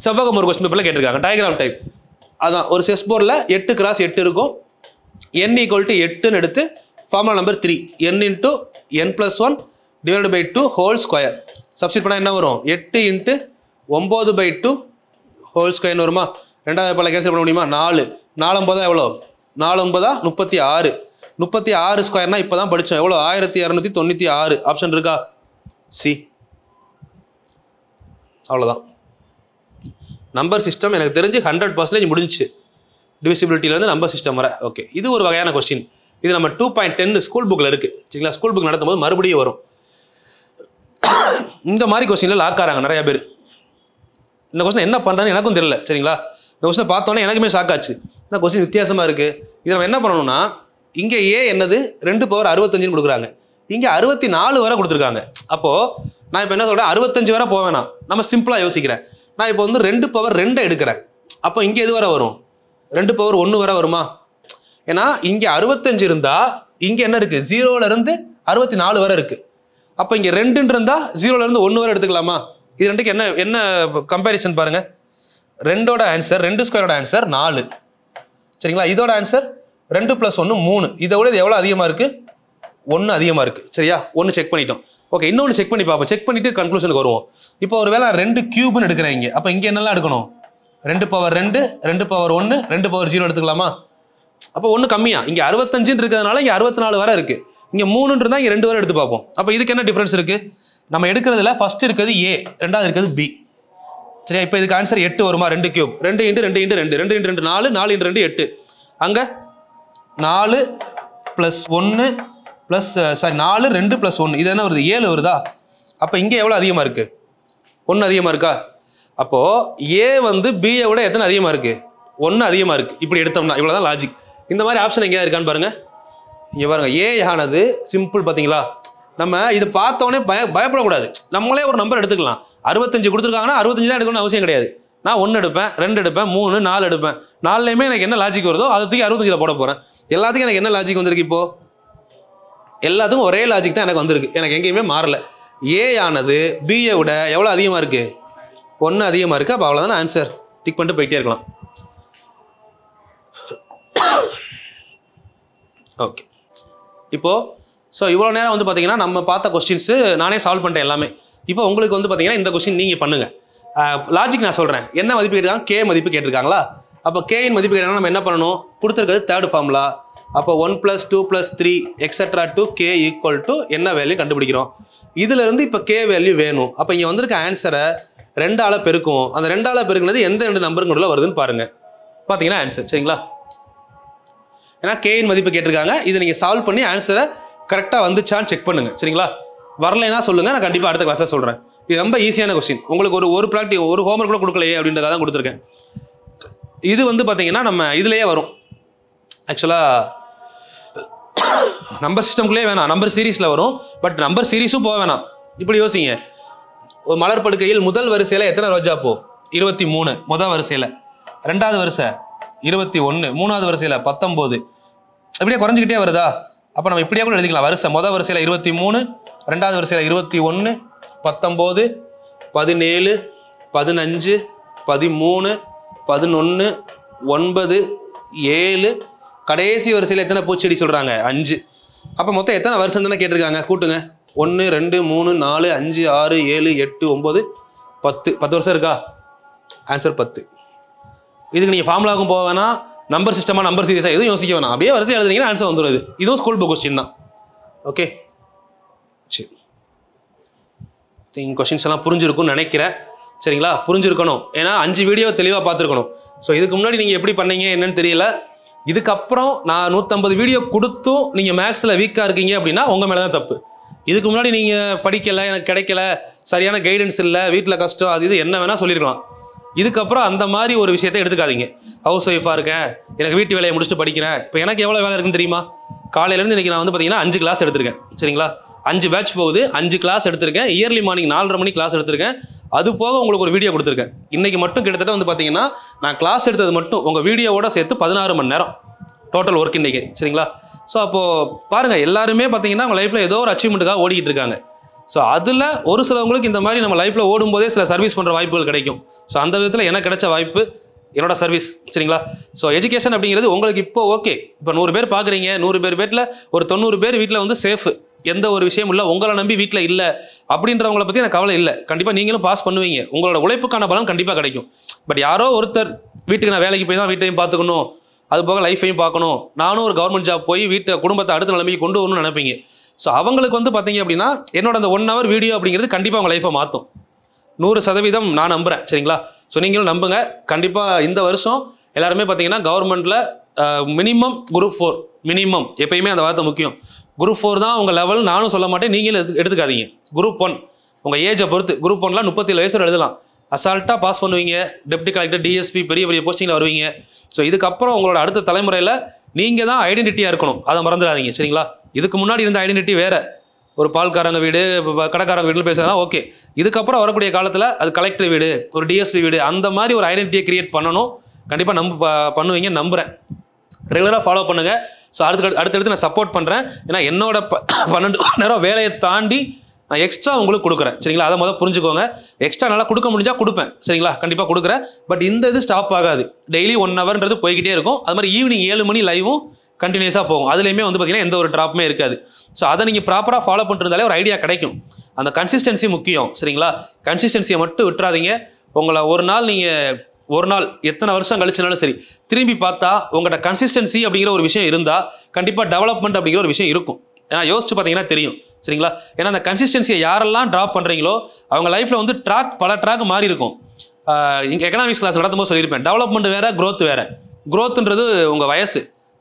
செவ்வகம் ஒரு கொஸ்டின் பேப்பரில் கேட்டிருக்காங்க. டயக்ராம் டைப் அதான். ஒரு செஸ் போர்டில் 8 × 8 இருக்கும். n = 8ன்னு எடுத்து formula number 3 n × n+1 divided by 2 whole square. Substitute பண்ணால் என்ன வரும்? 8 × 9/2 whole square வருமா? ரெண்டாவது பல கேன்சல் பண்ண முடியுமா? 4 9 எவ்வளோ? 4 36. 36 ஸ்கொயர்னா இப்போ தான் படித்தோம். எவ்வளோ? 1296. ஆப்ஷன் இருக்கா? சி. அவ்வளோதான். நம்பர் சிஸ்டம் எனக்கு தெரிஞ்சு 100% முடிஞ்சிச்சு. டிவிசிபிலிட்டியிலேருந்து நம்பர் சிஸ்டம் வர. ஓகே, இது ஒரு வகையான கொஸ்டின். இது நம்ம 2.10 ஸ்கூல் புக்கில் இருக்குது. சரிங்களா? ஸ்கூல் புக் நடத்தும் போது மறுபடியும் வரும். இந்த மாதிரி கொஸ்டினில் லாக் ஆகிறாங்க நிறைய பேர். இந்த கொஸ்டின் என்ன பண்ணுறான்னு எனக்கும் தெரியல. சரிங்களா? இந்த கொஸ்டினை பார்த்தோன்னே எனக்குமே ஷாக் ஆச்சு. இந்த கொஸ்டின் வித்தியாசமாக இருக்குது. இதை நம்ம என்ன பண்ணணும்னா, இங்கே ஏ என்னது 2 பவர் 65 கொடுக்குறாங்க, இங்கே 64 வரை கொடுத்துருக்காங்க. அப்போது நான் இப்போ என்ன சொல்கிறேன், 65 வரை போவேனா, நம்ம சிம்பிளாக யோசிக்கிறேன். நான் இப்போ வந்து 2 பவர் 2 எடுக்கிறேன். அப்போ இங்கே எது வரை வரும்? 2 பவர் 1 வரை வருமா? ஏன்னா இங்கே 65 இருந்தால் இங்கே என்ன இருக்குது? 0லேருந்து 64 வரை இருக்குது. அப்போ இங்கே 2 இருந்தால் 0லேருந்து 1 வரை எடுத்துக்கலாமா? இது ரெண்டுக்கு என்ன கம்பேரிசன் பாருங்கள். 2ஓட ஆன்சர், 2 ஸ்கொயரோட ஆன்சர் 4. சரிங்களா? இதோட ஆன்சர் 2 + 1 3. இதை விட இது எவ்வளோ அதிகமாக இருக்குது? 1 அதிகமாக இருக்குது. சரியா? 1 செக் பண்ணிட்டோம். ஓகே, இன்னொன்று செக் பண்ணி பார்ப்போம். செக் பண்ணிவிட்டு கன்க்ளூஷனுக்கு வருவோம். இப்போ ஒரு வேளை 2 கியூப்னு எடுக்கிறேன் இங்கே. அப்போ இங்கே என்னெல்லாம் எடுக்கணும்? 2 பவர் 2, 2 பவர் 1, 2 பவர் 0 எடுத்துக்கலாமா? அப்போ 1 கம்மியா? இங்கே 65 இருக்கிறதுனால இங்கே 64 வரை இருக்குது. இங்கே 3 இருந்தால் இங்கே 2 வரை எடுத்து பார்ப்போம். அப்போ இதுக்கு என்ன டிஃப்ரென்ஸ் இருக்குது? நம்ம எடுக்கிறதுல ஃபஸ்ட்டு இருக்கிறது ஏ, ரெண்டாவது இருக்கிறது பி. சரியா? இப்போ இதுக்கு ஆன்சர் 8 வருமா? 2 கியூப். 2 × 2 × 2 2 × 2 4, 4 × 2 8. அங்கே 4 + 1 4 2 + 1 இது என்ன வருது? 7 வருதா? அப்போ இங்கே எவ்வளோ அதிகமாக இருக்குது? 1 அதிகமாக இருக்கா? அப்போது ஏ வந்து பியை விட எத்தனை அதிகமாக இருக்குது? 1 அதிகமாக இருக்குது. இப்படி எடுத்தோம்னா இவ்வளோ தான் லாஜிக். இந்த மாதிரி ஆப்ஷன் எங்கேயா இருக்கான்னு பாருங்கள். இங்கே பாருங்கள், ஏ ஆனது சிம்பிள். பார்த்தீங்களா? நம்ம இது பார்த்தோன்னே பயப்படக்கூடாது. நம்மளே ஒரு நம்பர் எடுத்துக்கலாம். 65 கொடுத்துருக்காங்கன்னா 65 தான் எடுக்கணும்னு அவசியம் கிடையாது. நான் 1 எடுப்பேன், 2 எடுப்பேன், 3 4 எடுப்பேன். 4லேயுமே எனக்கு என்ன லாஜிக் வருதோ அதை தூக்கி 65 போட போகிறேன். எல்லாத்துக்கும் எனக்கு என்ன லாஜிக் வந்திருக்கு? இப்போது எல்லாத்துக்கும் ஒரே லாஜிக் தான் எனக்கு வந்திருக்கு. எனக்கு எங்கேயுமே மாறல. ஏ ஆனது பியை விட எவ்வளோ அதிகமாக இருக்குது? 1 அதிகமாக இருக்குது. அப்போ அவ்வளோதான ஆன்சர். டிக் பண்ணிட்டு போயிட்டே இருக்கலாம். ஓகே, இப்போது ஸோ இவ்வளோ நேரம் வந்து பார்த்தீங்கன்னா நம்ம பார்த்த கொஸ்டின்ஸு நானே சால்வ் பண்ணிட்டேன் எல்லாமே. இப்போ உங்களுக்கு வந்து பார்த்தீங்கன்னா இந்த கொஸ்டின் நீங்கள் பண்ணுங்கள். லாஜிக் நான் சொல்கிறேன். என்ன மதிப்பு கேட்டிருக்காங்க? கே மதிப்பு கேட்டிருக்காங்களா? அப்போ கேயின் மதிப்பு கேட்டாங்கன்னா நம்ம என்ன பண்ணணும்? கொடுத்துருக்கிறது தேர்ட் ஃபார்முலா. அப்போ 1 + 2 + 3 எக்ஸெட்ரா டு கே = என்ன வேல்யூ கண்டுபிடிக்கிறோம். இதிலிருந்து இப்போ கே வேல்யூ வேணும். அப்போ இங்கே வந்திருக்க ஆன்சரை 2ஆல் பெருக்கும். அந்த 2ஆல் பெருக்குனது எந்த 2 நம்பருக்குள்ள வருதுன்னு பாருங்கள். பார்த்தீங்கன்னா ஆன்சர். சரிங்களா? ஏன்னா கேயின் மதிப்பு கேட்டிருக்காங்க. இதை நீங்கள் சால்வ் பண்ணி ஆன்சரை கரெக்டாக வந்துச்சான்னு செக் பண்ணுங்கள். சரிங்களா? வரலைன்னா சொல்லுங்கள், நான் கண்டிப்பாக அடுத்த கிளாஸில் சொல்கிறேன். இது ரொம்ப ஈஸியான கொஸ்டின். உங்களுக்கு ஒரு ஹோம்ஒர்க் கூட கொடுக்கலையே அப்படின்றத தான் கொடுத்துருக்கேன். இது வந்து பார்த்தீங்கன்னா நம்ம இதுலேயே வரும். ஆக்சுவலாக நம்பர் சிஸ்டம்குள்ளே வேணாம், நம்பர் சீரீஸில் வரும். பட் நம்பர் சீரீஸும் போக வேணாம். இப்படி யோசிங்க. ஒரு மலர் படுக்கையில் முதல் வரிசையில் எத்தனை ரோஜா பூ? 23. முதல் வரிசையில். ரெண்டாவது வரிசை 21. மூணாவது வரிசையில் 19. இப்படியே குறைஞ்சிக்கிட்டே வருதா? அப்போ நம்ம இப்படியே கூட எழுதிக்கலாம். வரிசை முதல் வரிசையில் 23, ரெண்டாவது வரிசையில் 21, 19, 17, 15, 13, 11, 9, 7. கடைசி வரிசையில் எத்தனை பூச்செடி சொல்கிறாங்க? 5. அப்போ மொத்தம் எத்தனை வருஷம் தானே கேட்டிருக்காங்க? கூட்டுங்க. 1 2 3 4 5 6 7 8 9 10. 10 வருஷம் இருக்கா? ஆன்சர் 10. இதுக்கு நீங்கள் ஃபார்முலாவுக்கும் போக வேணாம், நம்பர் சிஸ்டமாக நம்பர் சீரியஸாக எதுவும் யோசிக்க வேணாம். அப்படியே வரிசை எழுதுனீங்கன்னா ஆன்சர் வந்துடுது. இதுவும் ஸ்கூல் புக் கொஸ்டின் தான். ஓகே, சரி. கொஸ்டின்ஸ் எல்லாம் புரிஞ்சிருக்கும்னு நினைக்கிறேன். சரிங்களா? புரிஞ்சிருக்கணும். ஏன்னா 5 வீடியோ தெளிவாக பார்த்துருக்கணும். ஸோ இதுக்கு முன்னாடி நீங்கள் எப்படி பண்ணீங்க என்னன்னு தெரியல. இதுக்கப்புறம் நான் 150 வீடியோ கொடுத்தும் நீங்கள் மேக்ஸில் வீக்காக இருக்கீங்க அப்படின்னா உங்கள் மேலே தான் தப்பு. இதுக்கு முன்னாடி நீங்கள் படிக்கலை, எனக்கு கிடைக்கல, சரியான கைடன்ஸ் இல்லை, வீட்டில் கஷ்டம், அது இது என்ன வேணால் சொல்லியிருக்கலாம். இதுக்கப்புறம் அந்த மாதிரி ஒரு விஷயத்தை எடுத்துக்காதீங்க. ஹவுஸ் ஒய்ஃபாக இருக்கேன், எனக்கு வீட்டு வேலையை முடிச்சுட்டு படிக்கிறேன். இப்போ எனக்கு எவ்வளோ வேலை இருக்குன்னு தெரியுமா? காலையிலேருந்து இன்றைக்கி நான் வந்து பார்த்தீங்கன்னா 5 கிளாஸ் எடுத்திருக்கேன். சரிங்களா? 5 பேட்ச் போகுது, 5 கிளாஸ் எடுத்திருக்கேன். இயர்லி மார்னிங் 4:30 மணிக்கு கிளாஸ் எடுத்திருக்கேன். அது போக உங்களுக்கு ஒரு வீடியோ கொடுத்துருக்கேன். இன்றைக்கி மட்டும் கிட்டத்தட்ட வந்து பார்த்தீங்கன்னா நான் கிளாஸ் எடுத்தது மட்டும் உங்கள் வீடியோவோட சேர்த்து 16 மணி நேரம் டோட்டல் ஒர்க் இன்றைக்கி. சரிங்களா? ஸோ அப்போது பாருங்கள், எல்லாருமே பார்த்தீங்கன்னா உங்கள் லைஃப்பில் ஏதோ ஒரு அச்சீவ்மெண்ட்டுக்காக ஓடிக்கிட்டு இருக்காங்க. ஸோ அதில் ஒரு சிலவங்களுக்கு இந்த மாதிரி நம்ம லைஃப்பில் ஓடும்போதே சில சர்வீஸ் பண்ணுற வாய்ப்புகள் கிடைக்கும். ஸோ அந்த விதத்தில் எனக்கு கிடைச்ச வாய்ப்பு என்னோட சர்வீஸ். சரிங்களா? ஸோ எஜுகேஷன் அப்படிங்கிறது உங்களுக்கு இப்போ ஓகே. இப்போ 100 பேர் பார்க்குறீங்க, 100 பேர் வீட்டில் ஒரு 90 பேர் வீட்டில் வந்து சேஃபு. எந்த ஒரு விஷயம் இல்லை, உங்களை நம்பி வீட்டில் இல்லை அப்படின்றவங்களை பற்றி எனக்கு கவலை இல்லை. கண்டிப்பாக நீங்களும் பாஸ் பண்ணுவீங்க, உங்களோட உழைப்புக்கான பலன் கண்டிப்பாக கிடைக்கும். பட் யாரோ ஒருத்தர் வீட்டுக்கு நான் வேலைக்கு போய் தான் வீட்டையும் பார்த்துக்கணும், அது போக லைஃபையும் பார்க்கணும், நானும் ஒரு கவர்மெண்ட் ஜாப் போய் குடும்பத்தை அடுத்த நிலைமைக்கு கொண்டு வரணும்னு நினைப்பீங்க. ஸோ அவங்களுக்கு வந்து பார்த்தீங்க அப்படின்னா என்னோட அந்த 1 hour வீடியோ அப்படிங்கிறது கண்டிப்பாக உங்கள் லைஃப்பை மாற்றும், 100% நான் நம்புகிறேன். சரிங்களா? ஸோ நீங்களும் நம்புங்க. கண்டிப்பாக இந்த வருஷம் எல்லாருமே பார்த்தீங்கன்னா கவர்மெண்ட்டில் மினிமம் குரூப் 4 மினிமம், எப்பயுமே அந்த வார்த்தை முக்கியம். குரூப் 4 தான் உங்கள் லெவல், நானும் சொல்ல மாட்டேன், நீங்களும் எடுத்துக்காதீங்க. குரூப் 1 உங்கள் ஏஜை பொறுத்து, குரூப் 1லாம் 37 வயசு எழுதலாம், அசால்ட்டாக பாஸ் பண்ணுவீங்க, டெப்டி கலெக்டர், டிஎஸ்பி, பெரிய பெரிய போஸ்டிங்கில் வருவீங்க. ஸோ இதுக்கப்புறம் உங்களோட அடுத்த தலைமுறையில் நீங்கள் தான் ஐடென்டிட்டியாக இருக்கணும், அதை மறந்துடாதீங்க. சரிங்களா? இதுக்கு முன்னாடி இருந்த ஐடென்டிட்டி வேறு, ஒரு பால்காரங்க வீடு, கடைக்காரங்க வீடுன்னு பேசுகிறதா ஓகே. இதுக்கப்புறம் வரக்கூடிய காலத்தில் அது கலெக்டர் வீடு, ஒரு டிஎஸ்பி வீடு, அந்த மாதிரி ஒரு ஐடென்டிட்டியை கிரியேட் பண்ணணும். கண்டிப்பாக பண்ணுவீங்க நம்புகிறேன். ரெகுலராக ஃபாலோ பண்ணுங்கள். ஸோ அடுத்தடுத்து நான் சப்போர்ட் பண்ணுறேன். ஏன்னா என்னோட 12 மணி நேரம் வேலையை தாண்டி நான் எக்ஸ்ட்ரா உங்களுக்கு கொடுக்குறேன். சரிங்களா? அதை முதல்ல புரிஞ்சுக்கோங்க. எக்ஸ்ட்ரா நல்லா கொடுக்க முடிஞ்சால் கொடுப்பேன். சரிங்களா? கண்டிப்பாக கொடுக்குறேன். பட் இந்த இது ஸ்டாப் ஆகாது, டெய்லி 1 hourன்றது போய்கிட்டே இருக்கும். அது மாதிரி ஈவினிங் 7 மணி லைவும் கண்டினியூஸாக போகும். அதுலேயுமே வந்து பார்த்தீங்கன்னா எந்த ஒரு ட்ராப்புமே இருக்காது. ஸோ அதை நீங்கள் ப்ராப்பராக ஃபாலோ பண்ணிருந்தாலே ஒரு ஐடியா கிடைக்கும். அந்த கன்சிஸ்டன்சி முக்கியம். சரிங்களா? கன்சிஸ்டன்சியை மட்டும் விட்டுறாதீங்க. உங்களை ஒரு நாள் எத்தனை வருஷம் கழிச்சுனாலும் சரி திரும்பி பார்த்தா உங்கள்கிட்ட கன்சிஸ்டன்சி அப்படிங்கிற ஒரு விஷயம் இருந்தால் கண்டிப்பாக டெவலப்மெண்ட் அப்படிங்கிற ஒரு விஷயம் இருக்கும். ஏன்னா யோசிச்சு பார்த்தீங்கன்னா தெரியும். சரிங்களா? ஏன்னா அந்த கன்சிஸ்டன்சியை யாரெல்லாம் ட்ராப் பண்ணுறீங்களோ அவங்க லைஃப்பில் வந்து பல ட்ராக் மாறி இருக்கும். இங்கே எக்கனாமிக்ஸ் கிளாஸ் நடத்தும்போது சொல்லியிருப்பேன், டெவலப்மெண்ட் வேறு, க்ரோத் வேறு. க்ரோத்துன்றது உங்கள் வயசு.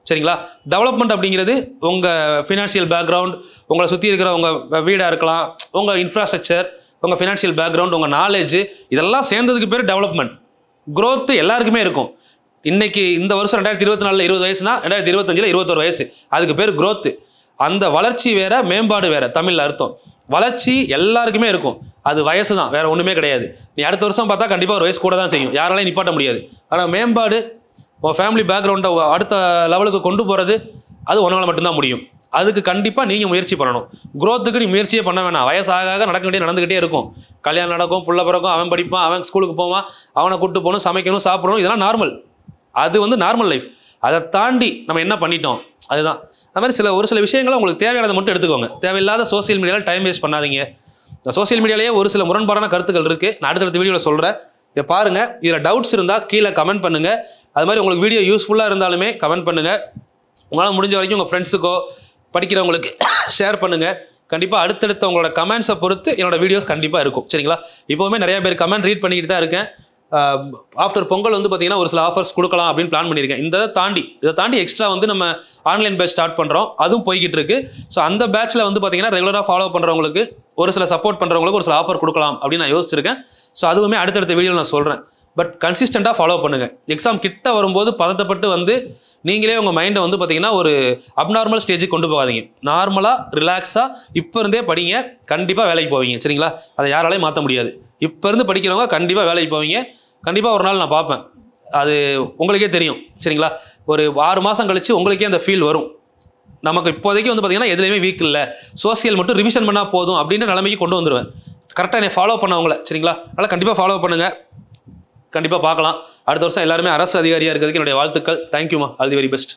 சரிங்களா? டெவலப்மெண்ட் அப்படிங்கிறது உங்கள் ஃபினான்ஷியல் பேக்ரவுண்ட், உங்களை சுற்றி இருக்கிற உங்கள் வீடாக இருக்கலாம், உங்கள் இன்ஃப்ராஸ்ட்ரக்சர், உங்கள் ஃபினான்ஷியல் பேக்ரவுண்ட், உங்கள் நாலேஜ், இதெல்லாம் சேர்ந்ததுக்கு பேர் டெவலப்மெண்ட். க்ரோத் எல்லாருக்குமே இருக்கும். இன்னைக்கு இந்த வருஷம் 2024 20 வயசுனா 2025 21 வயசு, அதுக்கு பேர் க்ரோத்து. அந்த வளர்ச்சி வேற, மேம்பாடு வேற. தமிழில் அர்த்தம் வளர்ச்சி எல்லாருக்குமே இருக்கும், அது வயசு தான், வேற ஒன்றுமே கிடையாது. நீ அடுத்த வருஷம் பார்த்தா கண்டிப்பாக ஒரு வயசு கூட தான் செய்யும், யாராலையும் நிப்பாட்ட முடியாது. ஆனால் மேம்பாடு, உங்கள் ஃபேமிலி பேக்ரவுண்டை அடுத்த லெவலுக்கு கொண்டு போகிறது அது ஒன்றால் மட்டும்தான் முடியும். அதுக்கு கண்டிப்பாக நீங்கள் முயற்சி பண்ணணும். க்ரோத்துக்கு நீ முயற்சியே பண்ண வேணாம். வயசாக நடந்துக்கிட்டே இருக்கும். கல்யாணம் நடக்கும், புள்ள பிறக்கும், அவன் படிப்பான், அவன் ஸ்கூலுக்கு போவான், அவனை கூப்பிட்டு போகணும், சமைக்கணும், சாப்பிடணும், இதெல்லாம் நார்மல். அது வந்து நார்மல் லைஃப். அதை தாண்டி நம்ம என்ன பண்ணிட்டோம் அதுதான். அது மாதிரி ஒரு சில விஷயங்களை உங்களுக்கு தேவையானதை மட்டும் எடுத்துக்கோங்க. தேவையில்லாத சோசியல் மீடியாவில் டைம் வேஸ்ட் பண்ணாதீங்க. இந்த சோசியல் மீடியாலேயே ஒரு சில முரண்பாடான கருத்துக்கள் இருக்குது. நான் அடுத்தடுத்த வீடியோவில் சொல்கிறேன், இதை பாருங்கள். இதில் டவுட்ஸ் இருந்தால் கீழே கமெண்ட் பண்ணுங்கள். அது மாதிரி உங்களுக்கு வீடியோ யூஸ்ஃபுல்லாக இருந்தாலுமே கமெண்ட் பண்ணுங்கள். உங்களால் முடிஞ்ச வரைக்கும் உங்கள் ஃப்ரெண்ட்ஸுக்கோ படிக்கிறவங்களுக்கு ஷேர் பண்ணுங்கள். கண்டிப்பாக அடுத்தடுத்த உங்களோட கமெண்ட்ஸை பொறுத்து என்னோட வீடியோஸ் கண்டிப்பாக இருக்கும். சரிங்களா? இப்போவுமே நிறைய பேர் கமெண்ட் ரீட் பண்ணிக்கிட்டு தான் இருக்கேன். ஆஃப்டர் பொங்கல் வந்து பார்த்தீங்கன்னா ஒரு சில ஆஃபர்ஸ் கொடுக்கலாம் அப்படின்னு பிளான் பண்ணியிருக்கேன். இதை தாண்டி எக்ஸ்ட்ரா வந்து நம்ம ஆன்லைன் பேட்ச் ஸ்டார்ட் பண்ணுறோம், அதுவும் போய்கிட்டு இருக்கு. ஸோ அந்த பேட்சில் வந்து பார்த்தீங்கன்னா ரெகுலராக ஃபாலோ பண்ணுறவங்களுக்கு, ஒரு சில சப்போர்ட் பண்ணுறவங்களுக்கு ஒரு சில ஆஃபர் கொடுக்கலாம் அப்படின்னு நான் யோசிச்சிருக்கேன். ஸோ அதுவுமே அடுத்தடுத்த வீடியோவில் நான் சொல்கிறேன். பட் கன்சிஸ்டண்ட்டாக ஃபாலோ பண்ணுங்கள். எக்ஸாம் கிட்ட வரும்போது பதட்டப்பட்டு வந்து நீங்களே உங்கள் மைண்டை வந்து பார்த்தீங்கன்னா ஒரு அப்நார்மல் ஸ்டேஜுக்கு கொண்டு போகாதீங்க. நார்மலாக ரிலாக்ஸாக இப்போ இருந்தே படிங்க, கண்டிப்பாக வேலைக்கு போவீங்க. சரிங்களா? அதை யாராலையும் மாற்ற முடியாது. இப்போ இருந்து படிக்கிறவங்க கண்டிப்பாக வேலைக்கு போவீங்க. கண்டிப்பாக ஒரு நாள் நான் பார்ப்பேன், அது உங்களுக்கே தெரியும். சரிங்களா? ஒரு 6 மாதம் கழித்து உங்களுக்கே அந்த ஃபீல் வரும். நமக்கு இப்போதைக்கு வந்து பார்த்தீங்கன்னா எதுலையுமே வீக் இல்லை, சோசியல் மட்டும் ரிவிஷன் பண்ணால் போதும் அப்படின்ற நிலைமைக்கு கொண்டு வந்துடுவேன். கரெக்டாக என்னை ஃபாலோ பண்ணவங்கள. சரிங்களா? அதனால் கண்டிப்பாக ஃபாலோ பண்ணுங்கள். கண்டிப்பாக பார்க்கலாம். அடுத்த வருஷம் எல்லாருமே அரசு அதிகாரியாக இருக்கிறதுக்கு என்னுடைய வாழ்த்துக்கள். தேங்க்யூமா, ஆல் தி வெரி பெஸ்ட்.